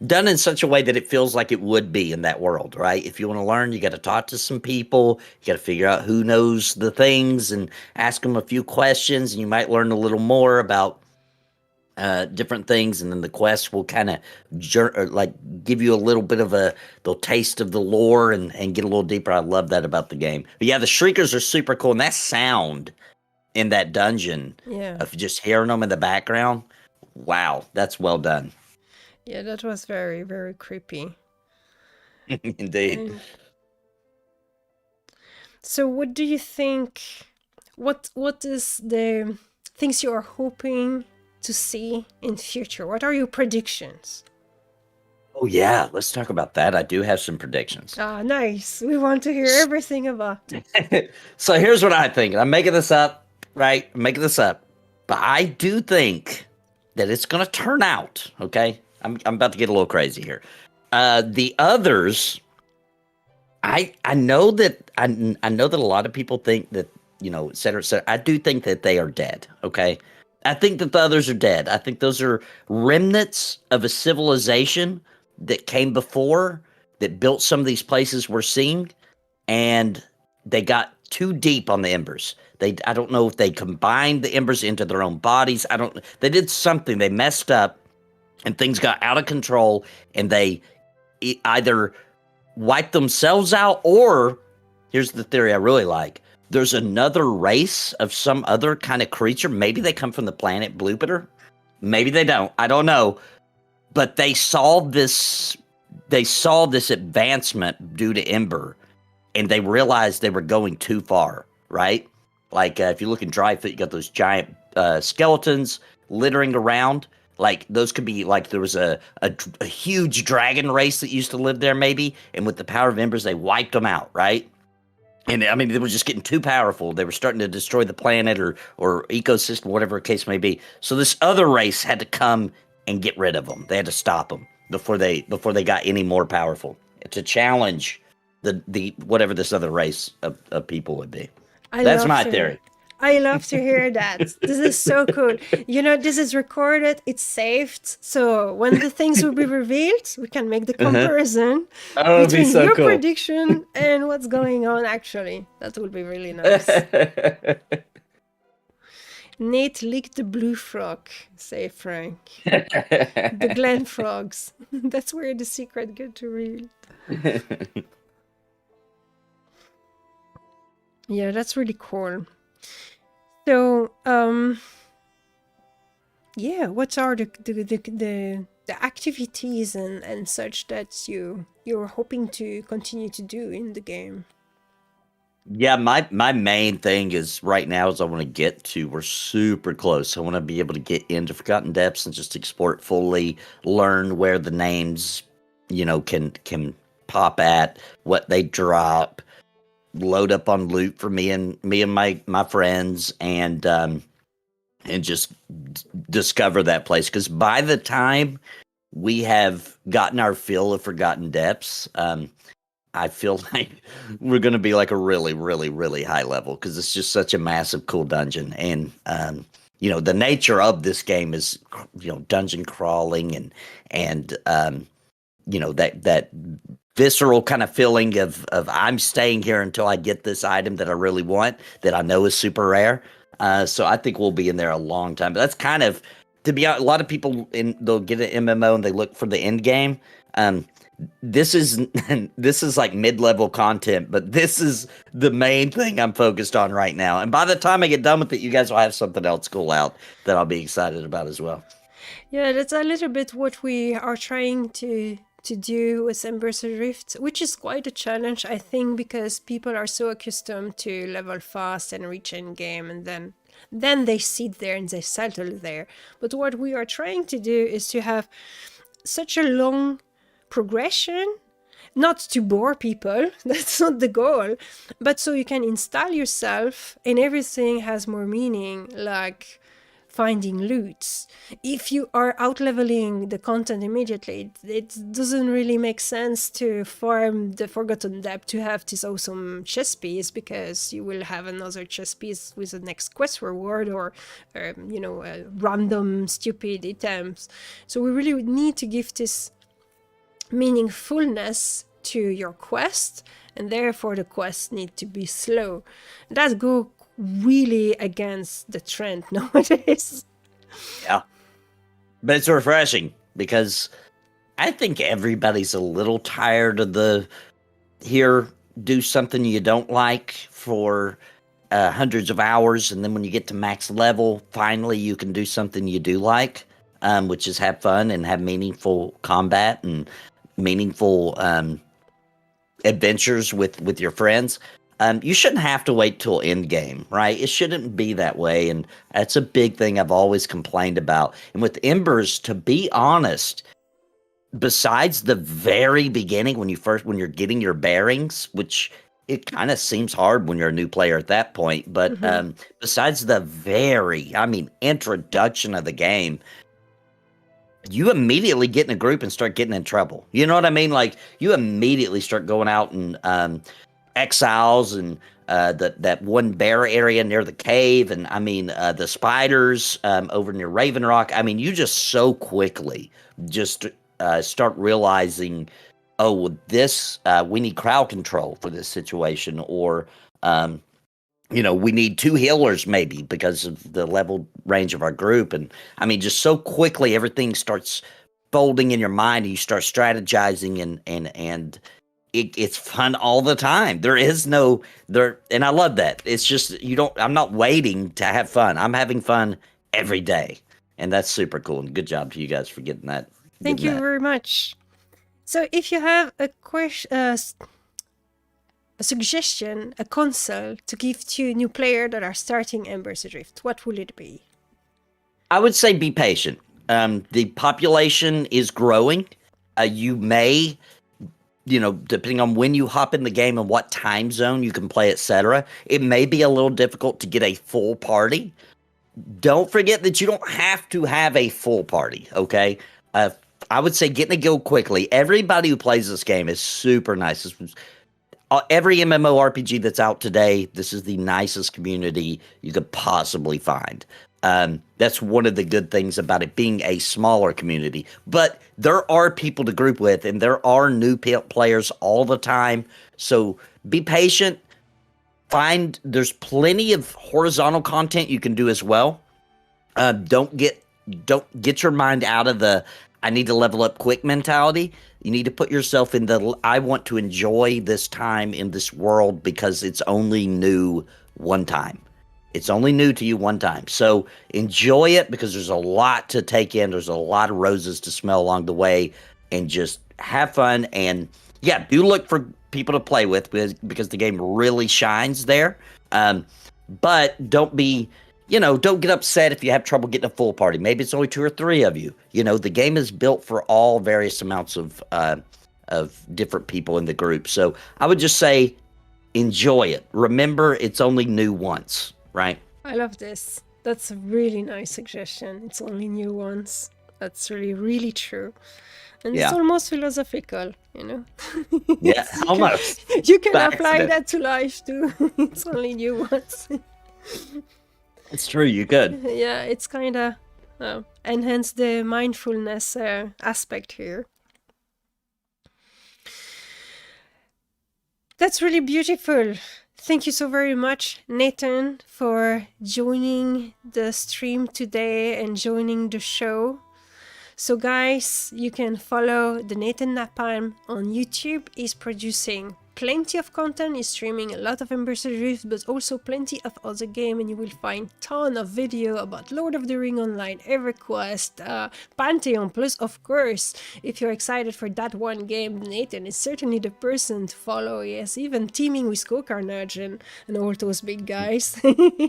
done in such a way that it feels like it would be in that world, right? If you want to learn, you got to talk to some people. You got to figure out who knows the things and ask them a few questions, and you might learn a little more about different things. And then the quest will kind of give you a little bit of a little taste of the lore and get a little deeper. I love that about the game. But yeah, the Shriekers are super cool, and that sound in that dungeon of just hearing them in the background, wow, that's well done. Yeah, that was very, very creepy. Indeed. So what do you think, what is the things you are hoping to see in future? What are your predictions? Oh yeah, let's talk about that. I do have some predictions. Ah, nice. We want to hear everything about it. So here's what I think. I'm making this up, right? I'm making this up. But I do think that it's going to turn out, okay? I'm about to get a little crazy here. The others, I know that I know that a lot of people think that, et cetera, et cetera. I do think that they are dead. Okay, I think that the others are dead. I think those are remnants of a civilization that came before, that built some of these places we're seeing, and they got too deep on the embers. I don't know if they combined the embers into their own bodies. They did something. They messed up, and things got out of control, and they either wipe themselves out, or here's the theory I really like. There's another race of some other kind of creature. Maybe they come from the planet Blupiter. Maybe they don't. I don't know. But they saw this advancement due to Ember, and they realized they were going too far, right? Like if you look in Dryfoot, you got those giant skeletons littering around. Like those could be like there was a huge dragon race that used to live there, maybe, and with the power of embers, they wiped them out, right? And I mean, they were just getting too powerful. They were starting to destroy the planet or ecosystem, whatever the case may be. So this other race had to come and get rid of them. They had to stop them before they got any more powerful, to challenge the whatever this other race of people would be. That's my theory. I love to hear that. This is so cool. This is recorded, it's saved. So when the things will be revealed, we can make the comparison between your prediction and what's going on actually. That would be really nice. Nate licked the blue frog, say Frank. The Glen frogs. That's where the secret gets revealed. Yeah, that's really cool. So, yeah, what are the activities and such that you're hoping to continue to do in the game? Yeah, my main thing is right now is we're super close. I want to be able to get into Forgotten Depths and just explore it fully, learn where the names, can pop at, what they drop, load up on loot for me and my friends, and just discover that place. Because by the time we have gotten our fill of Forgotten Depths, I feel like we're going to be like a really, really, really high level, because it's just such a massive, cool dungeon. And, the nature of this game is, dungeon crawling and that visceral kind of feeling of I'm staying here until I get this item that I really want, that I know is super rare. So I think we'll be in there a long time. But that's kind of, to be honest, a lot of people they'll get an MMO and they look for the end game. This is like mid-level content, but this is the main thing I'm focused on right now. And by the time I get done with it, you guys will have something else cool out that I'll be excited about as well. Yeah, that's a little bit what we are trying to do with Embers Adrift, which is quite a challenge, I think, because people are so accustomed to level fast and reach end game, and then they sit there and they settle there. But what we are trying to do is to have such a long progression, not to bore people, that's not the goal, but so you can install yourself and everything has more meaning, like finding loots. If you are out-leveling the content immediately, it doesn't really make sense to farm the Forgotten Depth to have this awesome chess piece, because you will have another chess piece with the next quest reward or random stupid items. So we really need to give this meaningfulness to your quest, and therefore the quests need to be slow. That go really against the trend nowadays. Yeah, but it's refreshing, because I think everybody's a little tired of the do something you don't like for hundreds of hours, and then when you get to max level, finally you can do something you do like, which is have fun and have meaningful combat and meaningful adventures with your friends. You shouldn't have to wait till end game, right? It shouldn't be that way, and that's a big thing I've always complained about. And with Embers, to be honest, besides the very beginning when you're getting your bearings, which it kind of seems hard when you're a new player at that point, but besides the introduction of the game, you immediately get in a group and start getting in trouble. You know what I mean? Like you immediately start going out and exiles and that one bear area near the cave, and I mean the spiders over near Raven Rock. I mean, you just so quickly just start realizing, oh, well, this we need crowd control for this situation, or we need 2 healers maybe because of the level range of our group. And I mean, just so quickly everything starts folding in your mind, and you start strategizing, and it's fun all the time. There is no there, and I love that. It's just I'm not waiting to have fun. I'm having fun every day, and that's super cool. And good job to you guys for getting that. Thank you very much. So, if you have a question, a suggestion, a console to give to new players that are starting Embers Adrift, what will it be? I would say be patient. The population is growing. You may, depending on when you hop in the game and what time zone you can play, etc., it may be a little difficult to get a full party. Don't forget that you don't have to have a full party, okay? I would say get in a guild quickly. Everybody who plays this game is super nice. Every MMORPG that's out today, this is the nicest community you could possibly find. That's one of the good things about it being a smaller community. But there are people to group with, and there are new players all the time. So be patient. There's plenty of horizontal content you can do as well. Don't get your mind out of the I need to level up quick mentality. You need to put yourself in I want to enjoy this time in this world because it's only new one time. It's only new to you one time. So enjoy it because there's a lot to take in. There's a lot of roses to smell along the way, and just have fun. And yeah, do look for people to play with because the game really shines there. But don't get upset if you have trouble getting a full party. Maybe it's only 2 or 3 of you. The game is built for all various amounts of different people in the group. So I would just say enjoy it. Remember, it's only new once, right? I love this. That's a really nice suggestion. It's only new once. That's really, really true. And it's almost philosophical, Yeah, almost. You can apply that to life too. It's only new once. It's true, you could. Yeah, it's kind of enhance the mindfulness aspect here. That's really beautiful. Thank you so very much, Nathan, for joining the stream today and joining the show. So guys, you can follow the Nathan Napalm on YouTube. He's producing plenty of content, he's streaming a lot of Embers Adrift, but also plenty of other games, and you will find ton of video about Lord of the Ring Online, EverQuest, Pantheon, plus of course, if you're excited for that one game, Nathan is certainly the person to follow. Yes, even teaming with Carnage and all those big guys.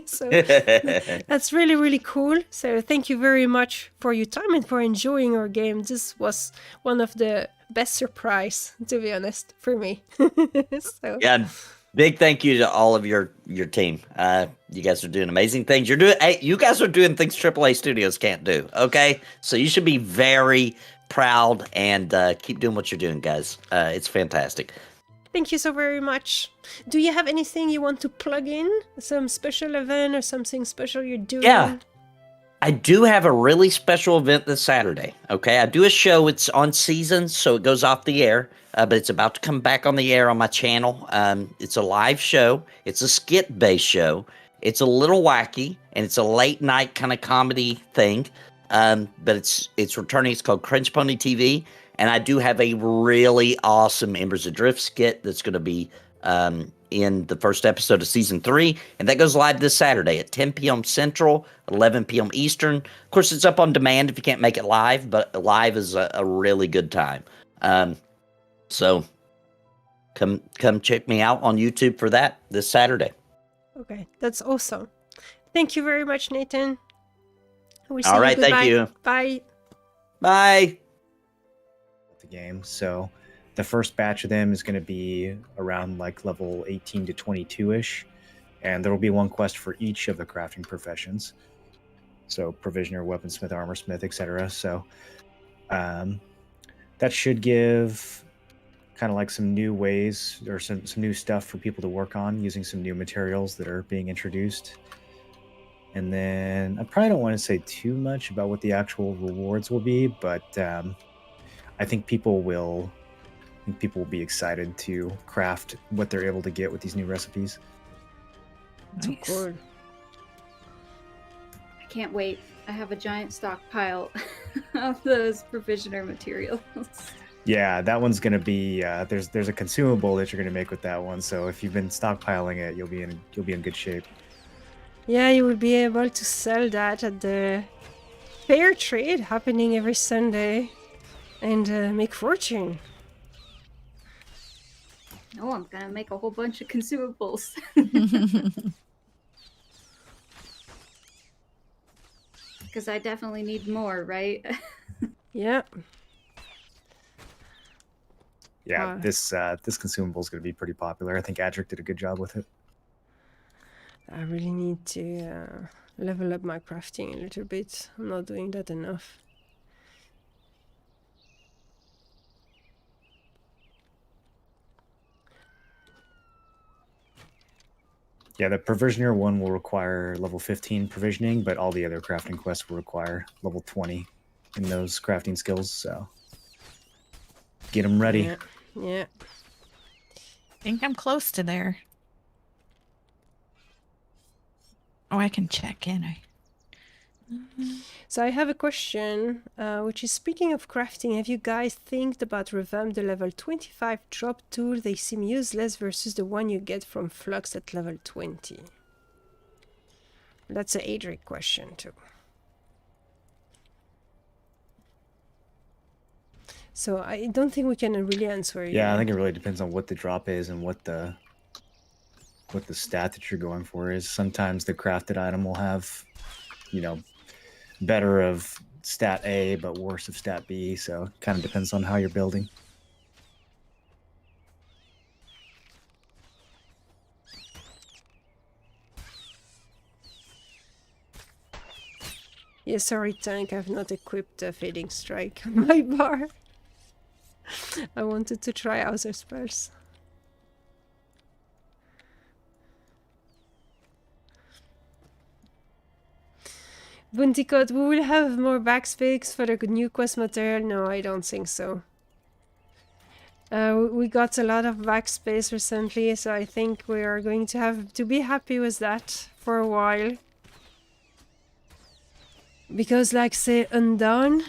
So that's really, really cool. So thank you very much for your time and for enjoying our game. This was one of the best surprise, to be honest, for me. So. Yeah, big thank you to all of your team. You guys are doing amazing things. You guys are doing things AAA studios can't do. Okay, so you should be very proud and keep doing what you're doing, guys. It's fantastic. Thank you so very much. Do you have anything you want to plug in? Some special event or something special you're doing? Yeah. I do have a really special event this Saturday, okay? I do a show. It's on season, so it goes off the air, but it's about to come back on the air on my channel. It's a live show. It's a skit-based show. It's a little wacky, and it's a late-night kind of comedy thing, but it's returning. It's called Cringe Pony TV, and I do have a really awesome Embers Adrift skit that's going to be in the first episode of season 3, and that goes live this Saturday at 10 p.m. Central, 11 p.m. Eastern. Of course, it's up on demand if you can't make it live, but live is a really good time. So come check me out on YouTube for that this Saturday. Okay, that's awesome. Thank you very much, Nathan. All right, thank you. Bye. Bye. The game, so the first batch of them is going to be around like level 18 to 22-ish, and there will be one quest for each of the crafting professions. So provisioner, weaponsmith, armorsmith, etc. So That should give kind of like some new ways or some new stuff for people to work on using some new materials that are being introduced. And then I probably don't want to say too much about what the actual rewards will be, but I think people will be excited to craft what they're able to get with these new recipes. Too Nice. cool. I can't wait. I have a giant stockpile of those provisioner materials. Yeah, that one's gonna be there's a consumable that you're gonna make with that one. So if you've been stockpiling it, you'll be in good shape. Yeah, you will be able to sell that at the fair trade happening every Sunday and make fortune. Oh, I'm gonna make a whole bunch of consumables. Because I definitely need more, right? Yeah. Yeah, Wow. this consumable is gonna be pretty popular. I think Adrift did a good job with it. I really need to level up my crafting a little bit. I'm not doing that enough. Yeah, the provisioner one will require level 15 provisioning, but all the other crafting quests will require level 20 in those crafting skills. So get them ready. Yeah. Yeah. I think I'm close to there. Oh, I can check in. So I have a question, which is speaking of crafting, have you guys think about revamp the level 25 drop tool? They seem useless versus the one you get from Flux at level 20. That's an Adric question too. So I don't think we can really answer you. Yeah, I think it really depends on what the drop is and what the stat that you're going for is. Sometimes the crafted item will have, better of stat A but worse of stat B. So it kind of depends on how you're building. Yeah, sorry, Tank, I've not equipped a Fading Strike on my bar. I wanted to try other spells. Bunticot, we will have more backspace for the new quest material? No, I don't think so. We got a lot of backspace recently, so I think we are going to have to be happy with that for a while. Because, like, say, Undone,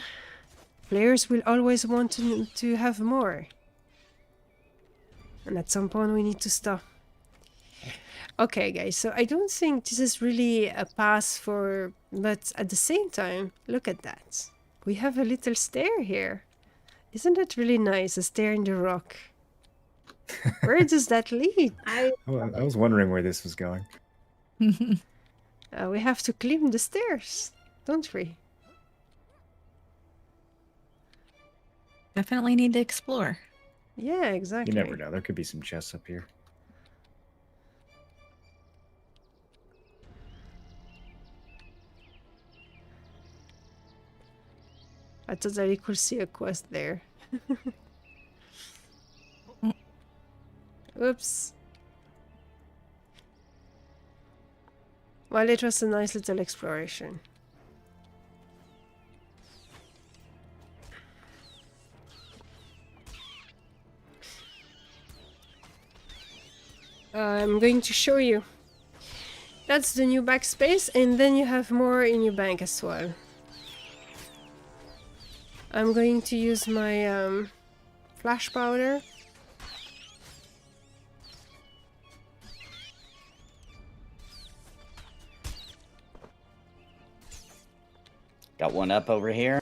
players will always want to have more. And at some point we need to stop. Okay, guys, so I don't think this is really a pass for... But at the same time, look at that. We have a little stair here. Isn't that really nice, a stair in the rock? Where does that lead? I was wondering where this was going. We have to climb the stairs, don't we? Definitely need to explore. Yeah, exactly. You never know. There could be some chests up here. I thought that you could see a quest there. Oops. Well, it was a nice little exploration. I'm going to show you. That's the new backspace, and then you have more in your bank as well. I'm going to use my flash powder. Got one up over here.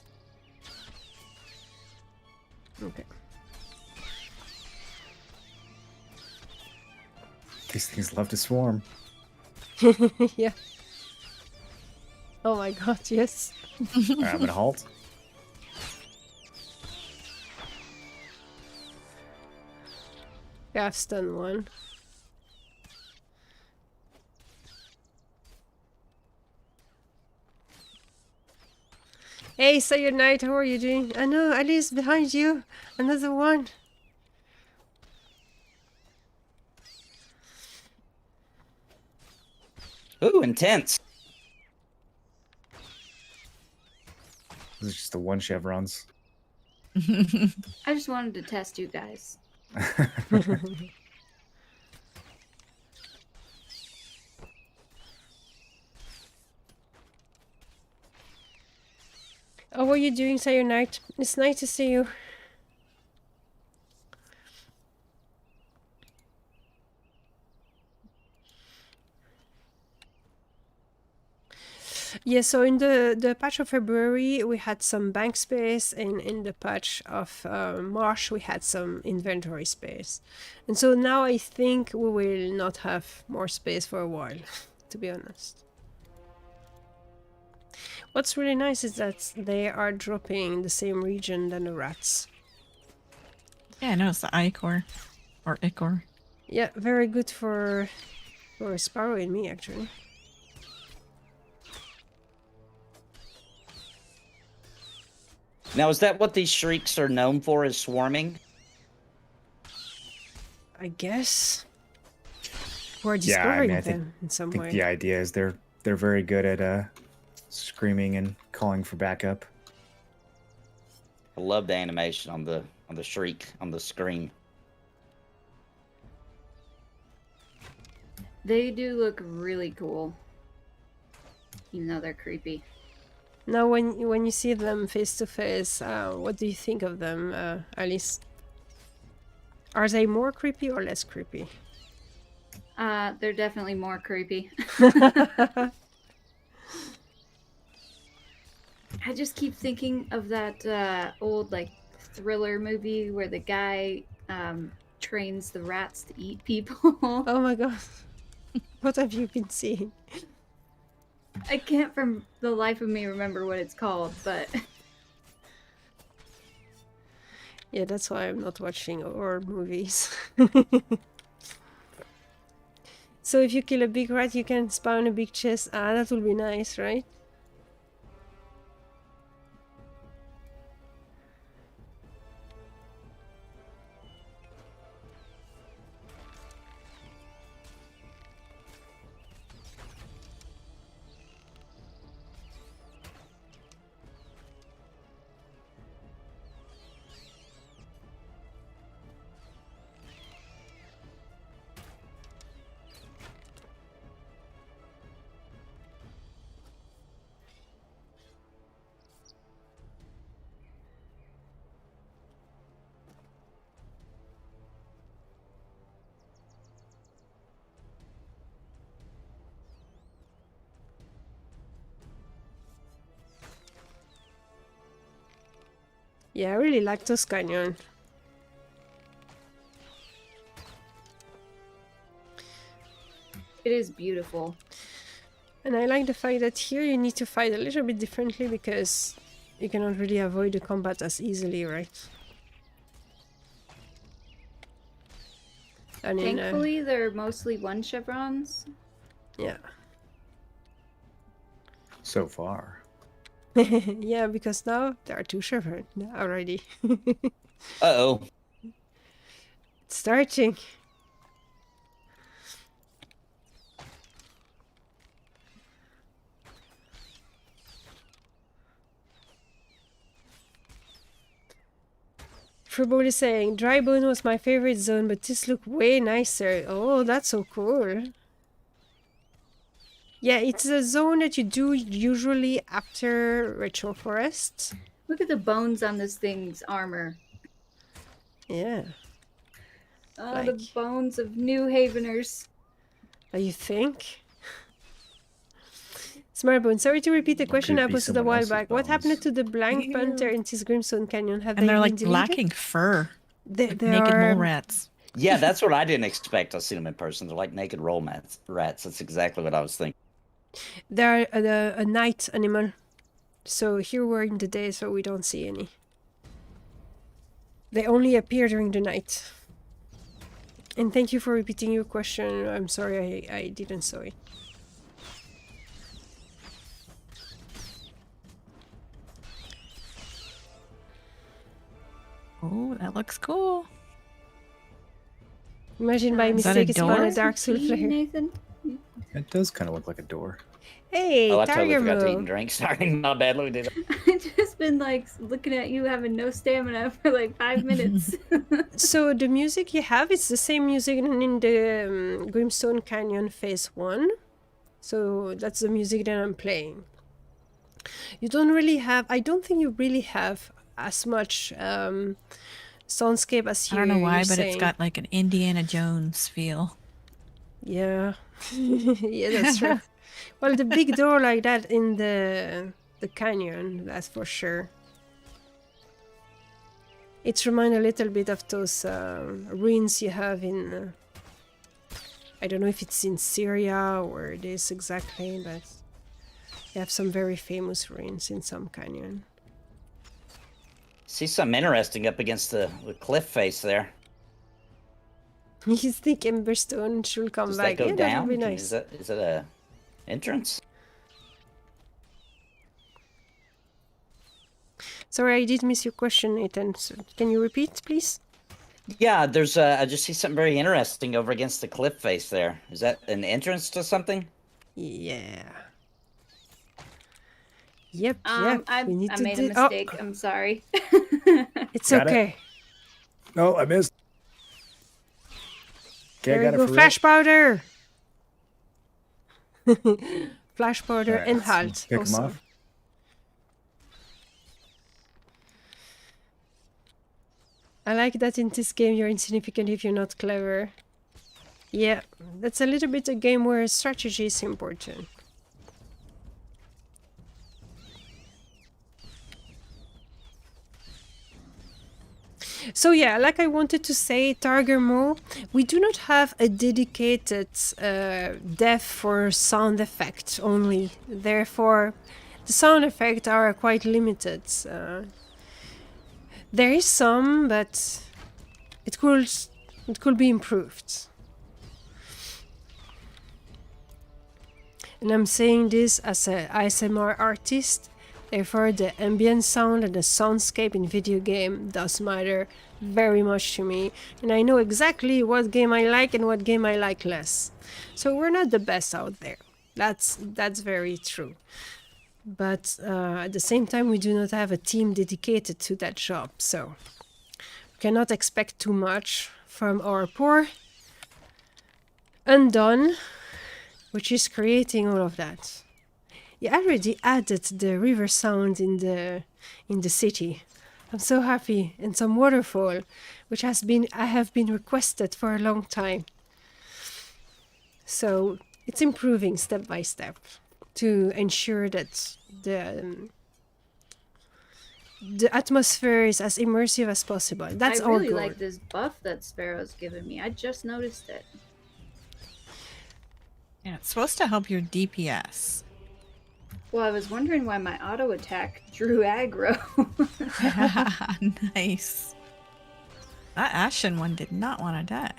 Okay. These things love to swarm. Yeah. Oh my god, yes. All right, I'm gonna halt. Yeah, I've stunned one. Hey, Sayur Knight, how are you doing? I know, Alice, behind you. Another one. Ooh, intense. This is just the one chevrons. I just wanted to test you guys. How are you doing, Sayur Knight? It's nice to see you. Yeah, so in the patch of February, we had some bank space, and in the patch of March, we had some inventory space. And so now I think we will not have more space for a while, to be honest. What's really nice is that they are dropping in the same region than the rats. Yeah, I know it's the Ichor. Or Ichor. Yeah, very good for Sparrow and me, actually. Now, is that what these shrieks are known for, is swarming? I guess. We're Yeah, I discovering mean, I them in some think way. the idea is they're very good at screaming and calling for backup. I love the animation on the shriek, on the scream. They do look really cool. Even though they're creepy. Now, when you see them face to face, what do you think of them, Alice? Are they more creepy or less creepy? They're definitely more creepy. I just keep thinking of that old like thriller movie where the guy trains the rats to eat people. Oh my god. What have you been seeing? I can't from the life of me remember what it's called, but Yeah, that's why I'm not watching horror movies. So if you kill a big rat, you can spawn a big chest. Ah, that will be nice, right? Yeah, I really like those canyon. it is beautiful. And I like the fact that here you need to fight a little bit differently because you cannot really avoid the combat as easily, right? And Thankfully, they're mostly one chevrons. yeah. So far. Yeah, because now there are two chevrons already. Uh-oh. It's starting. Fribble is saying, Dry Bone was my favorite zone, but this looked way nicer. Oh, that's so cool. Yeah, it's a zone that you do usually after Ritual Forest. Look at the bones on this thing's armor. Yeah. Oh, the Like- bones of New Haveners. You think? Smartbone, sorry to repeat the question Could I be posted a someone while else's back. What bones. happened to the Blank Panther in this Grimstone Canyon? Have And they they're been like deleted? lacking fur. They, Like they naked are, mole rats. Yeah, that's what I didn't expect. I see them in person. They're like naked rats. That's exactly what I was thinking. They're a night animal. So here we're in the day, so we don't see any. They only appear during the night. And thank you for repeating your question. I'm sorry I didn't saw it. Oh, that looks cool. Imagine by Is that mistake a it's spawned a door? Dark Soul Tea, player. Nathan? It does kind of look like a door. Hey, Oh, I totally Tiger forgot to eat and Moo. drink. Sorry, my bad. Let me do that. I've just been like looking at you having no stamina for like 5 minutes. So the music you have, it's the same music in the Grimstone Canyon Phase 1. So that's the music that I'm playing. You don't really have, I don't think you really have as much soundscape as I you, don't know why, you're but it's saying. got like an Indiana Jones feel. Yeah, yeah, that's true. Well, the big door like that in the canyon, that's for sure. It reminds a little bit of those ruins you have in. I don't know if it's in Syria or it is exactly, but you have some very famous ruins in some canyon. See something interesting up against the cliff face there. You think Emberstone should come Does back? that go Yeah, that down? would be nice. Is that a entrance? Sorry, I did miss your question, Nathan. So can you repeat, please? Yeah, there's I just see something very interesting over against the cliff face there. Is that an entrance to something? Yeah. Yep, I we need to made a do. mistake. Oh, I'm sorry. it's Got it. okay. Oh, I missed. Okay, There I got we go. it for Flash powder. Flash powder real. All right, and let's halt. pick 'em Awesome. off. I like that in this game you're insignificant if you're not clever. Yeah, that's a little bit a game where strategy is important. So yeah, like I wanted to say, Targermo, we do not have a dedicated dev for sound effects only. Therefore, the sound effects are quite limited. There is some, but it could be improved. And I'm saying this as a ASMR artist. Therefore, the ambient sound and the soundscape in video game does matter very much to me. And I know exactly what game I like and what game I like less. So we're not the best out there. That's very true. But at the same time, we do not have a team dedicated to that job. So we cannot expect too much from our poor Undone, which is creating all of that. You already added the river sound in the city. I'm so happy. And some waterfall, which I have been requested for a long time. So it's improving step by step to ensure that the atmosphere is as immersive as possible. That's I our really goal. like this buff that Sparrow's given me. I just noticed it. Yeah, it's supposed to help your DPS. Well, I was wondering why my auto attack drew aggro. Nice. That Ashen one did not want to die.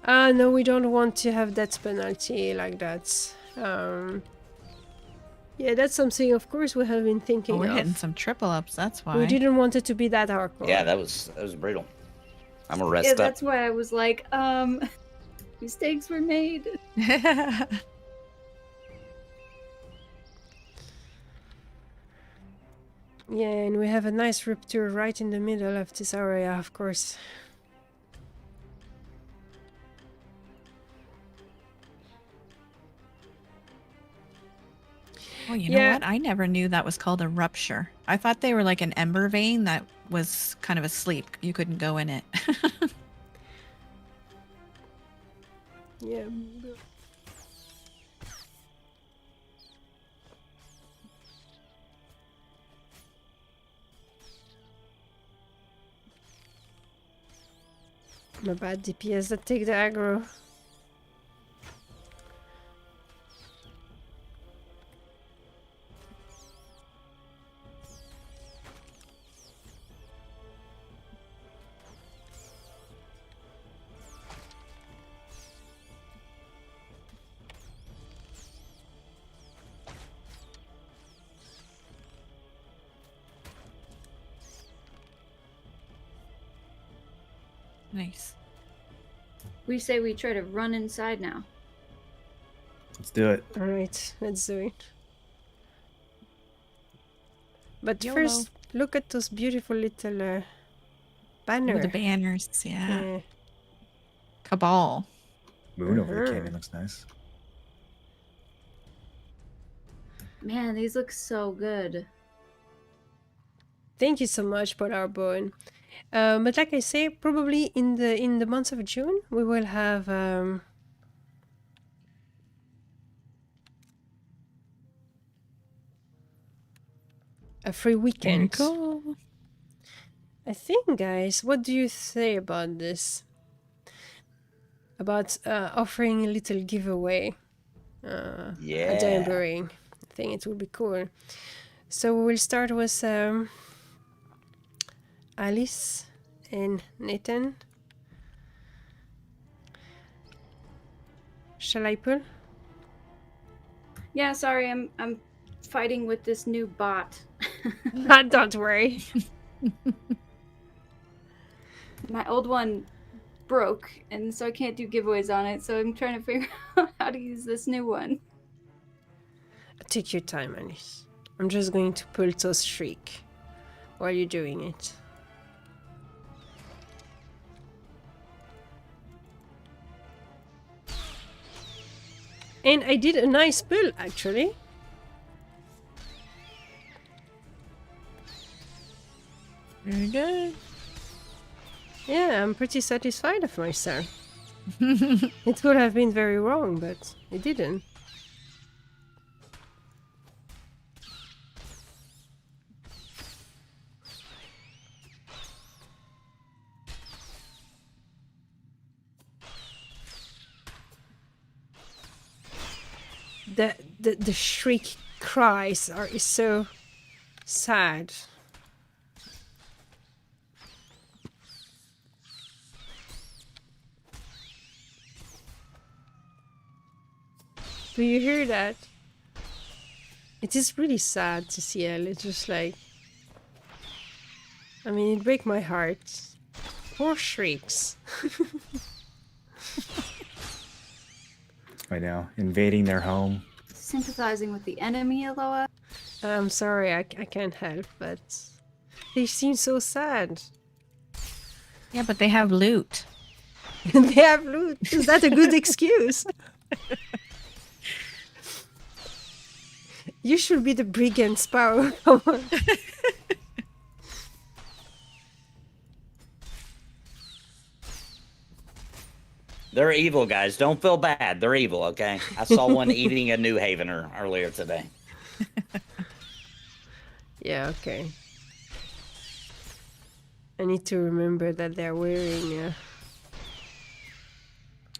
No, we don't want to have death penalty like that. Yeah, that's something, of course, we have been thinking Oh, we're of. hitting some triple ups, that's why. We didn't want it to be that hardcore. Yeah, that was brutal. I'm gonna rest Yeah, up. that's why I was like, mistakes were made. Yeah, and we have a nice rupture right in the middle of this area, of course. Oh, you know what? I never knew that was called a rupture. I thought they were like an ember vein that was kind of asleep. You couldn't go in it. Yeah. My bad DPS that take the aggro. Nice. We say we try to run inside now. Let's do it. Alright, let's do it. But YOLO. first, look at those beautiful little Ooh, banner. the banners. Yeah. Yeah. Moon Cabal. over the Uh-huh. canyon looks nice. Man, these look so good. Thank you so much, Polar Bone. But like I say, probably in the month of June we will have a free Very weekend. cool. I think, guys, what do you say about this? About offering a little giveaway at the Yeah. Embering. I think it would be cool. So we will start with Alice and Nathan. Shall I pull? Yeah, sorry, I'm fighting with this new bot. Don't worry. My old one broke, and so I can't do giveaways on it. So I'm trying to figure out how to use this new one. Take your time, Alice. I'm just going to pull those Shriek while you're doing it. And I did a nice pull, actually. Very good. Yeah, I'm pretty satisfied of myself. It could have been very wrong, but it didn't. The Shriek cries is so sad. Do you hear that? It is really sad to see Elle. It's just like, I mean, it breaks my heart. Poor Shrieks. I know. Invading their home. Sympathizing with the enemy, Elloa. I'm sorry, I can't help, but they seem so sad. Yeah, but they have loot. They have loot. Is that a good excuse? You should be the brigand, Sparrow. Come on. They're evil, guys. Don't feel bad. They're evil, okay? I saw one eating a New Havener earlier today. Yeah, okay. I need to remember that they're wearing...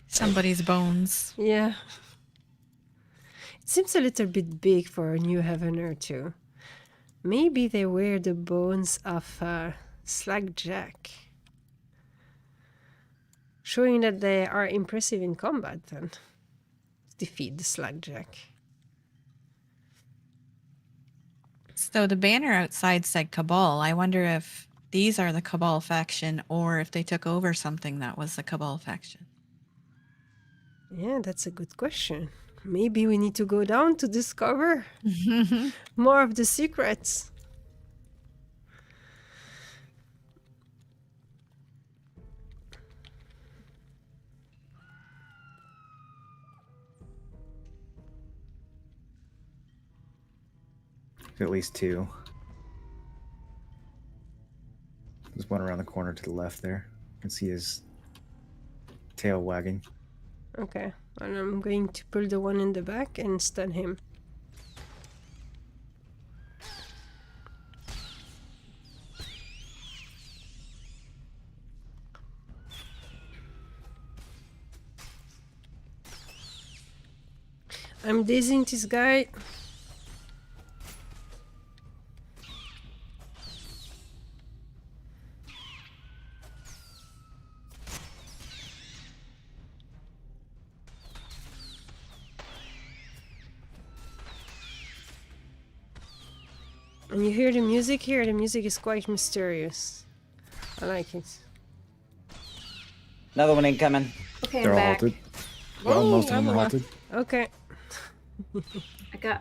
Somebody's bones. Yeah. It seems a little bit big for a New Havener too. Maybe they wear the bones of Slagjack. Showing that they are impressive in combat and defeat the Slagjack. So the banner outside said Cabal. I wonder if these are the Cabal faction or if they took over something that was the Cabal faction. Yeah, that's a good question. Maybe we need to go down to discover more of the secrets. At least two. There's one around the corner to the left there. You can see his tail wagging. Okay, and I'm going to pull the one in the back and stun him. I'm dazing this guy. And you hear the music here? The music is quite mysterious. I like it. Another one incoming. Okay, They're I'm all back. halted. Well, most of them are Elloa. halted. Okay.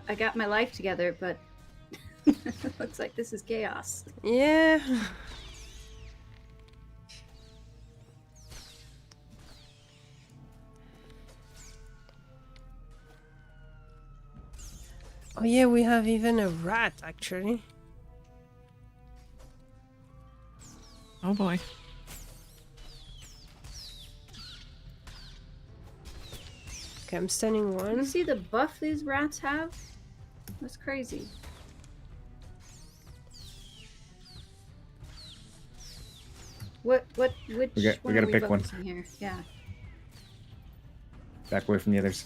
I got my life together, but looks like this is chaos. Yeah. Oh yeah, we have even a rat actually. Oh boy. Okay, I'm stunning You one. see the buff these rats have? That's crazy. Which We one gotta are we pick one. focusing here? Yeah. Back away from the others.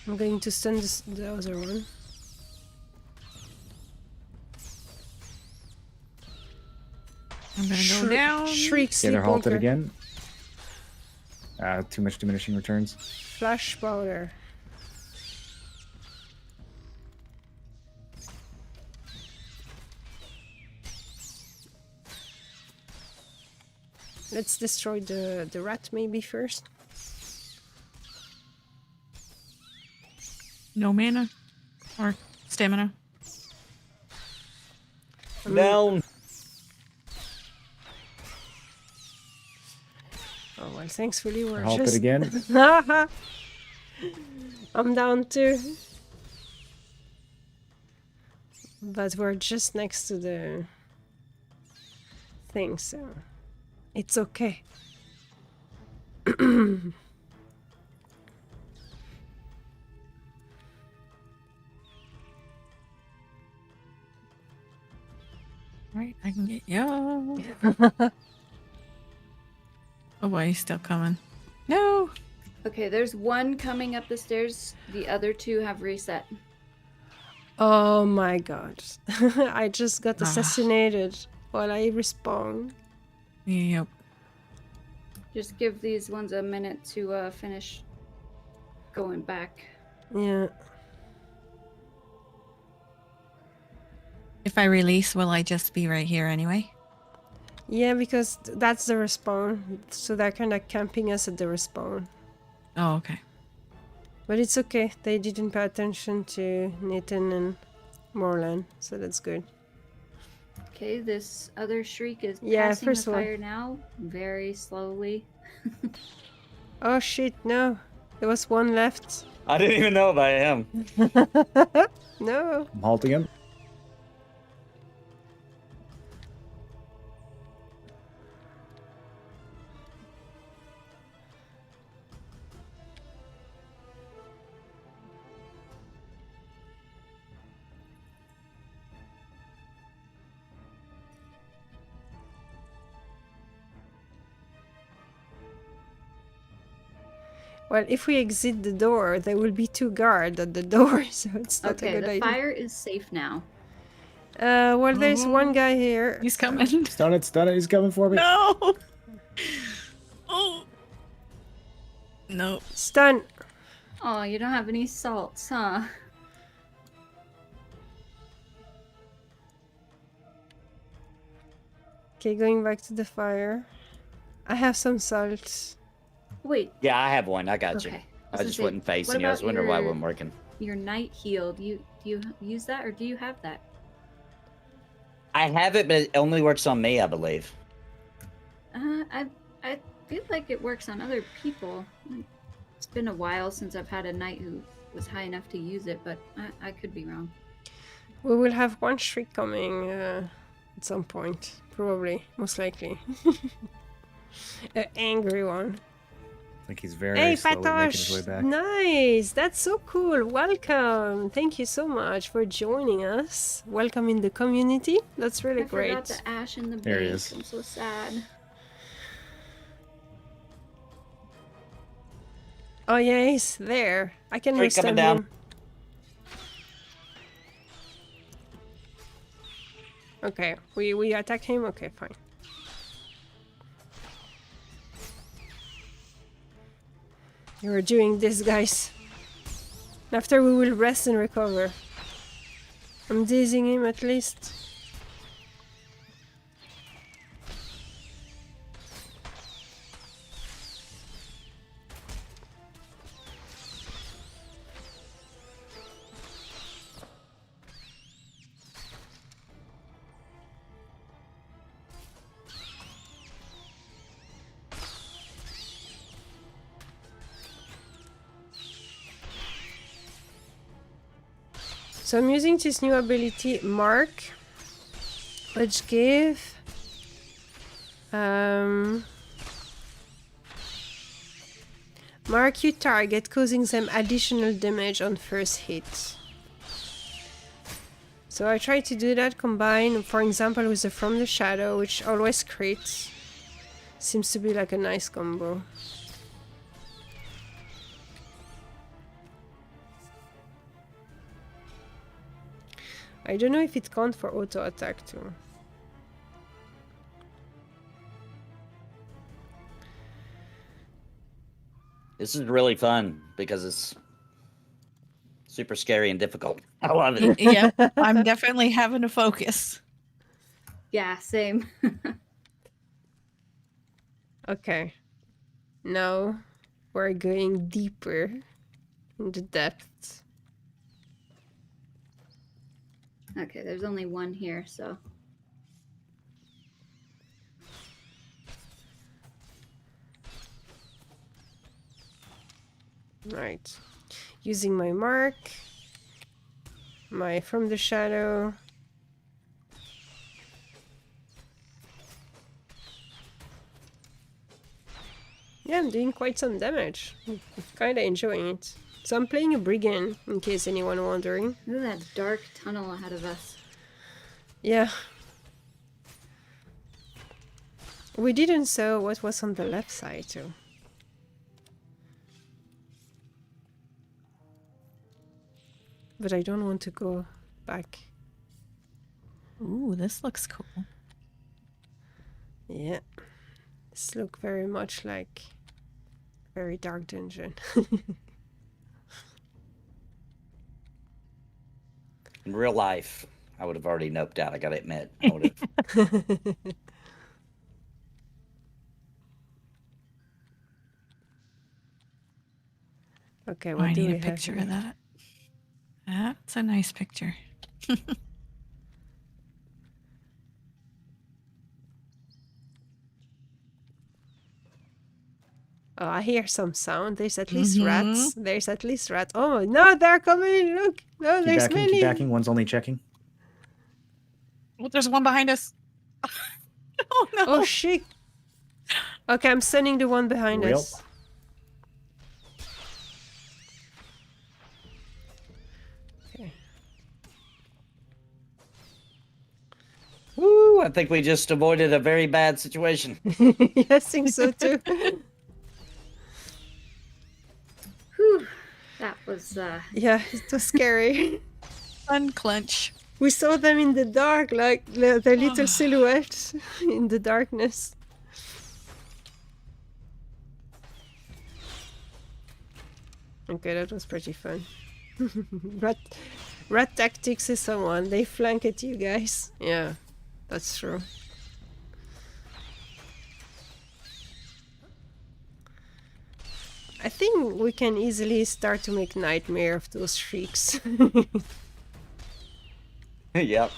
I'm going to stun the other one. I'm gonna go down. Shriek, Okay, they're halted sleepwalker. again. Too much diminishing returns. Flash powder. Let's destroy the rat maybe first. No mana. Or stamina. Down. Oh well, thankfully we're Halted just... again. I'm down too. But we're just next to the thing, so it's okay. Right, I can get you. Oh boy, he's still coming. No! Okay, there's one coming up the stairs. The other two have reset. Oh my god. I just got Ah. assassinated while I respawn. Yep. Just give these ones a minute to finish going back. Yeah. If I release, will I just be right here anyway? Yeah, because that's the respawn. So they're kind of camping us at the respawn. Oh, okay. But it's okay. They didn't pay attention to Nathan and Morlan, so that's good. Okay, this other Shriek is Yeah, passing first the one. fire now, very slowly. Oh shit, no. There was one left. I didn't even know about him. No. I'm halting him. Well, if we exit the door, there will be two guards at the door, so it's not a Okay, good the idea. fire is safe now. Well, there's one guy here. He's coming. Stun it, he's coming for me. No! Oh! No. Stun. Oh, you don't have any salts, huh? Okay, going back to the fire. I have some salt. Wait, Yeah, I have one. I got you. okay. I was just gonna say, wasn't facing what you. I was about wondering why it your- wasn't working. Your night heal, do you use that or do you have that? I have it, but it only works on me, I believe. I feel like it works on other people. It's been a while since I've had a knight who was high enough to use it, but I could be wrong. We will have one Shriek coming at some point. Probably. Most likely. An angry one. I think he's very Hey, slowly making his way Patosh! back. Nice! That's so cool. Welcome. Thank you so much for joining us. Welcome in the community. That's really I forgot great. the ash in the There he bank. is. I'm so sad. Oh yeah, he's there. I can Shriek coming understand down. him. Okay, we attack him? Okay, fine. You're doing this, guys. After we will rest and recover. I'm dazing him at least. So I'm using this new ability, Mark, which gave mark your target, causing them additional damage on first hit. So I try to do that combined, for example, with the From the Shadow, which always crits. Seems to be like a nice combo. I don't know if it counts for auto attack too. This is really fun because it's super scary and difficult. I love it. Yeah, I'm definitely having to focus. Yeah, same. Okay. Now we're going deeper in the depths. Okay, there's only one here, so. Right. Using my mark, my From the Shadow. Yeah, I'm doing quite some damage. I'm kinda enjoying it. So I'm playing a Brigand, in case anyone wondering. Look at that dark tunnel ahead of us. Yeah. We didn't saw what was on the left side too. But I don't want to go back. Ooh, this looks cool. Yeah. This look very much like very dark dungeon. In real life, I would have already noped out. I gotta admit, I would have. Okay, Oh, what I do need we a have picture here? of that. That's a nice picture. Oh, I hear some sound. There's at least Mhm. rats. There's at least rats. Oh no, they're coming! Look, no, Keep there's backing, many. keep backing. One's only checking. Oh, there's one behind us. Oh no! Oh shit! Okay, I'm sending the one behind Yep. us. Okay. Woo! I think we just avoided a very bad situation. Yeah, I think so too. Whew. That was, Yeah, it was scary. Unclench. We saw them in the dark, like their little silhouette in the darkness. Okay, that was pretty fun. Rat tactics is someone. They flank at you guys. Yeah, that's true. I think we can easily start to make nightmare of those shrieks. Yep.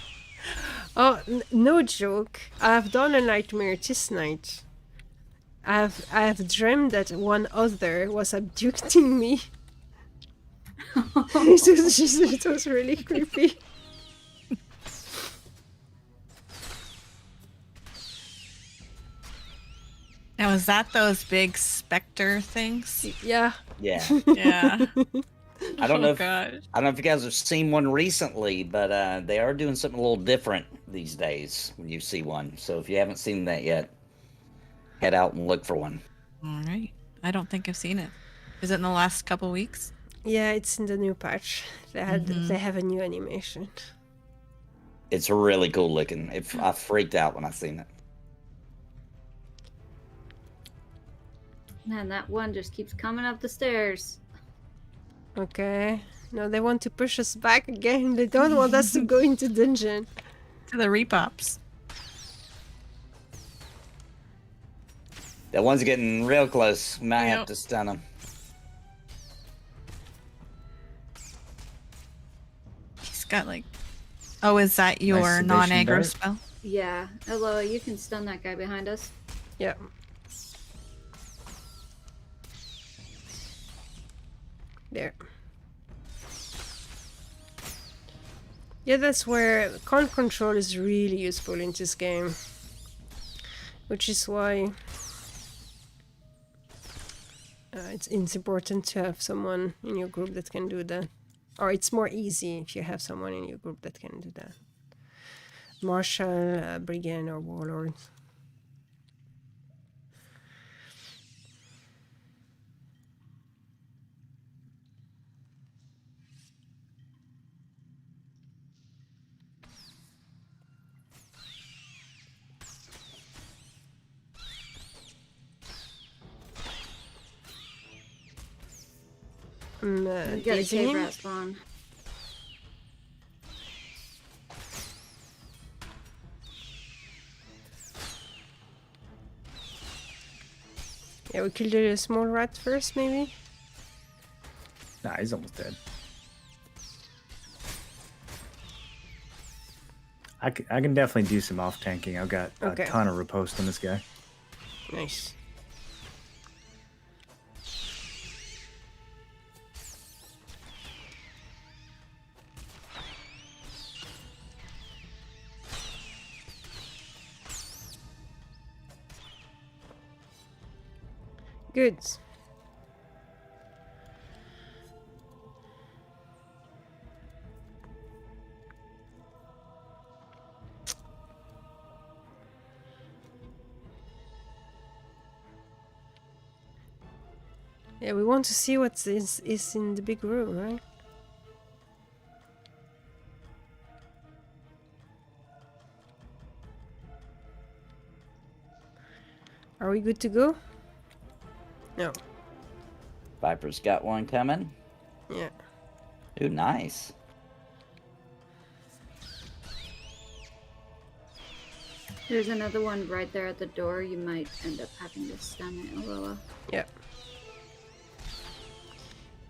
Oh, no joke. I've done a nightmare this night. I've dreamed that one other was abducting me. It was really creepy. Now, is that those big specter things? Yeah. Yeah. Yeah. I don't know. Oh, If, I God. don't know if you guys have seen one recently, but they are doing something a little different these days when you see one. So if you haven't seen that yet, head out and look for one. All right. I don't think I've seen it. Is it in the last couple weeks? Yeah, it's in the new patch. They have a new animation. It's really cool looking. I freaked out when I seen it. man, that one just keeps coming up the stairs. Okay. No, they want to push us back again. They don't want us to go into dungeon. To the repops. That one's getting real close. Might have Yep. to stun him. He's got like. Oh, is that your sedation non-aggro dart. spell? Yeah, Elloa, you can stun that guy behind us. Yeah. There. Yeah, that's where con control is really useful in this game. Which is why it's important to have someone in your group that can do that. Or it's more easy if you have someone in your group that can do that. Marshal, Brigand, or Warlord. We got a Dazing cave him. rat spawn. Yeah, we killed the small rat first, maybe? Nah, he's almost dead. I can definitely do some off tanking. I've got Okay. a ton of riposte on this guy. Nice. Good. Yeah, we want to see what is in the big room, right? Are we good to go? No. Viper's got one coming. Yeah. Ooh, nice. There's another one right there at the door. You might end up having to stun it, Elloa. Yeah.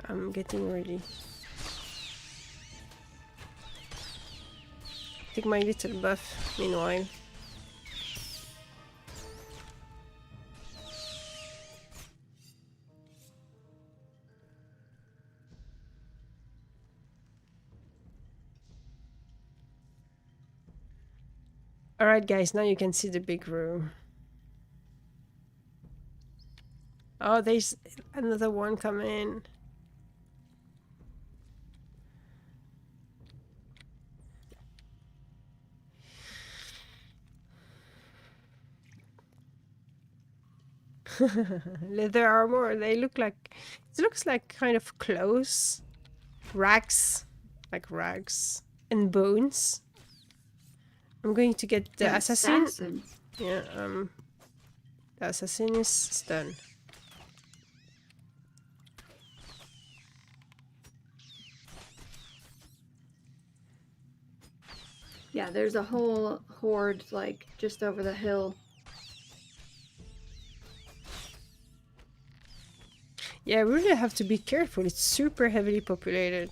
I'm getting ready. Take my little buff meanwhile. Alright guys, now you can see the big room. Oh, there's another one coming in. Leather armor, they look like... It looks like kind of clothes. Rags. Like rags. And bones. I'm going to get the An assassin. Yeah, the assassin is done. Yeah, there's a whole horde like just over the hill. Yeah, we really have to be careful. It's super heavily populated.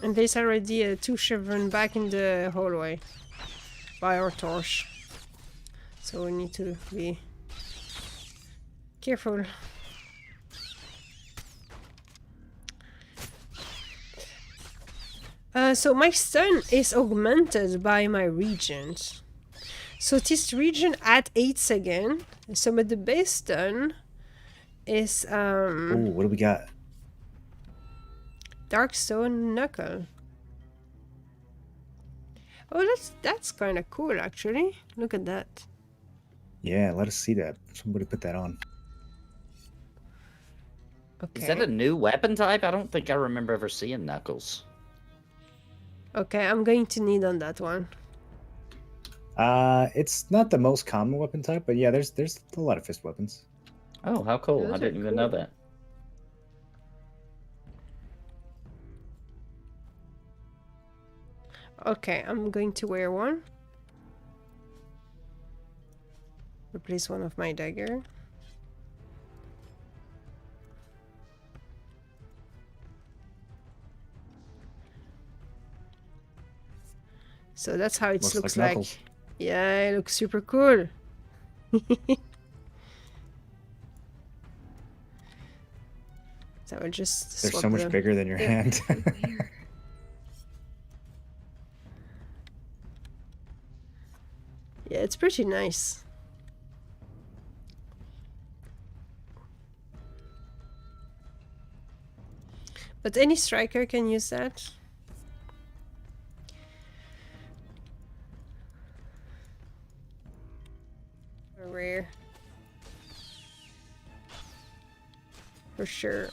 And there's already two children back in the hallway by our torch. So we need to be careful. So my stun is augmented by my regions. So this region at 8 seconds. So but the base stun is Ooh, what do we got? Darkstone Knuckle. Oh, that's kind of cool, actually. Look at that. Yeah, let us see that. Somebody put that on. Okay. Is that a new weapon type? I don't think I remember ever seeing Knuckles. Okay, I'm going to need on that one. It's not the most common weapon type, but yeah, there's a lot of fist weapons. Oh, how cool. Those I are didn't even know cool. that. Okay, I'm going to wear one. Replace one of my dagger. So that's how it looks like. Knuckles. Yeah, it looks super cool. So I'll just They're swap so much them. bigger than your They're hand. weird. Yeah, it's pretty nice. But any striker can use that. Rare. For sure.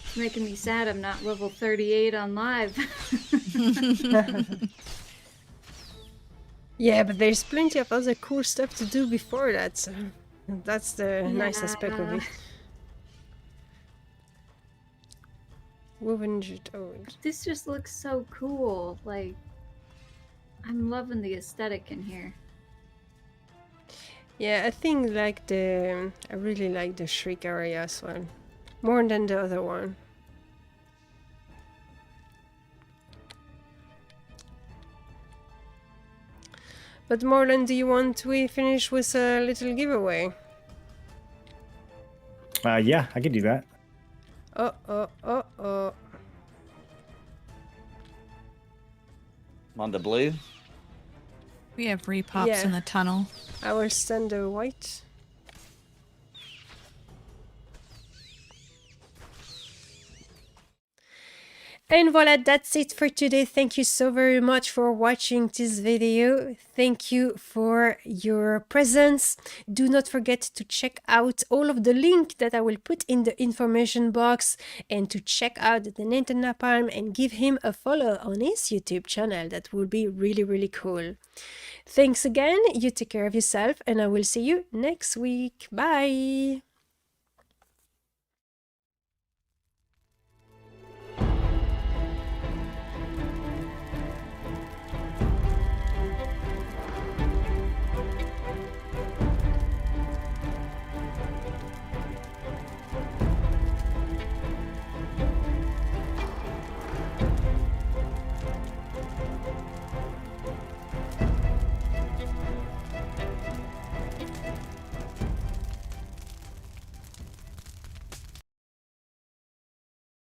It's making me sad I'm not level 38 on live. Yeah, but there's plenty of other cool stuff to do before that, so that's the nice aspect of it. Woven jute. This just looks so cool. Like, I'm loving the aesthetic in here. Yeah, I think like I really like the Shriek area as well, more than the other one. But Morland, do you want we finish with a little giveaway? Yeah, I can do that. Oh. On the blue? We have repops Yeah. in the tunnel. I will send the white. And voila, that's it for today. Thank you so very much for watching this video. Thank you for your presence. Do not forget to check out all of the link that I will put in the information box, and to check out the Nathan Napalm and give him a follow on his YouTube channel. That would be really, really cool. Thanks again. You take care of yourself, and I will see you next week. Bye.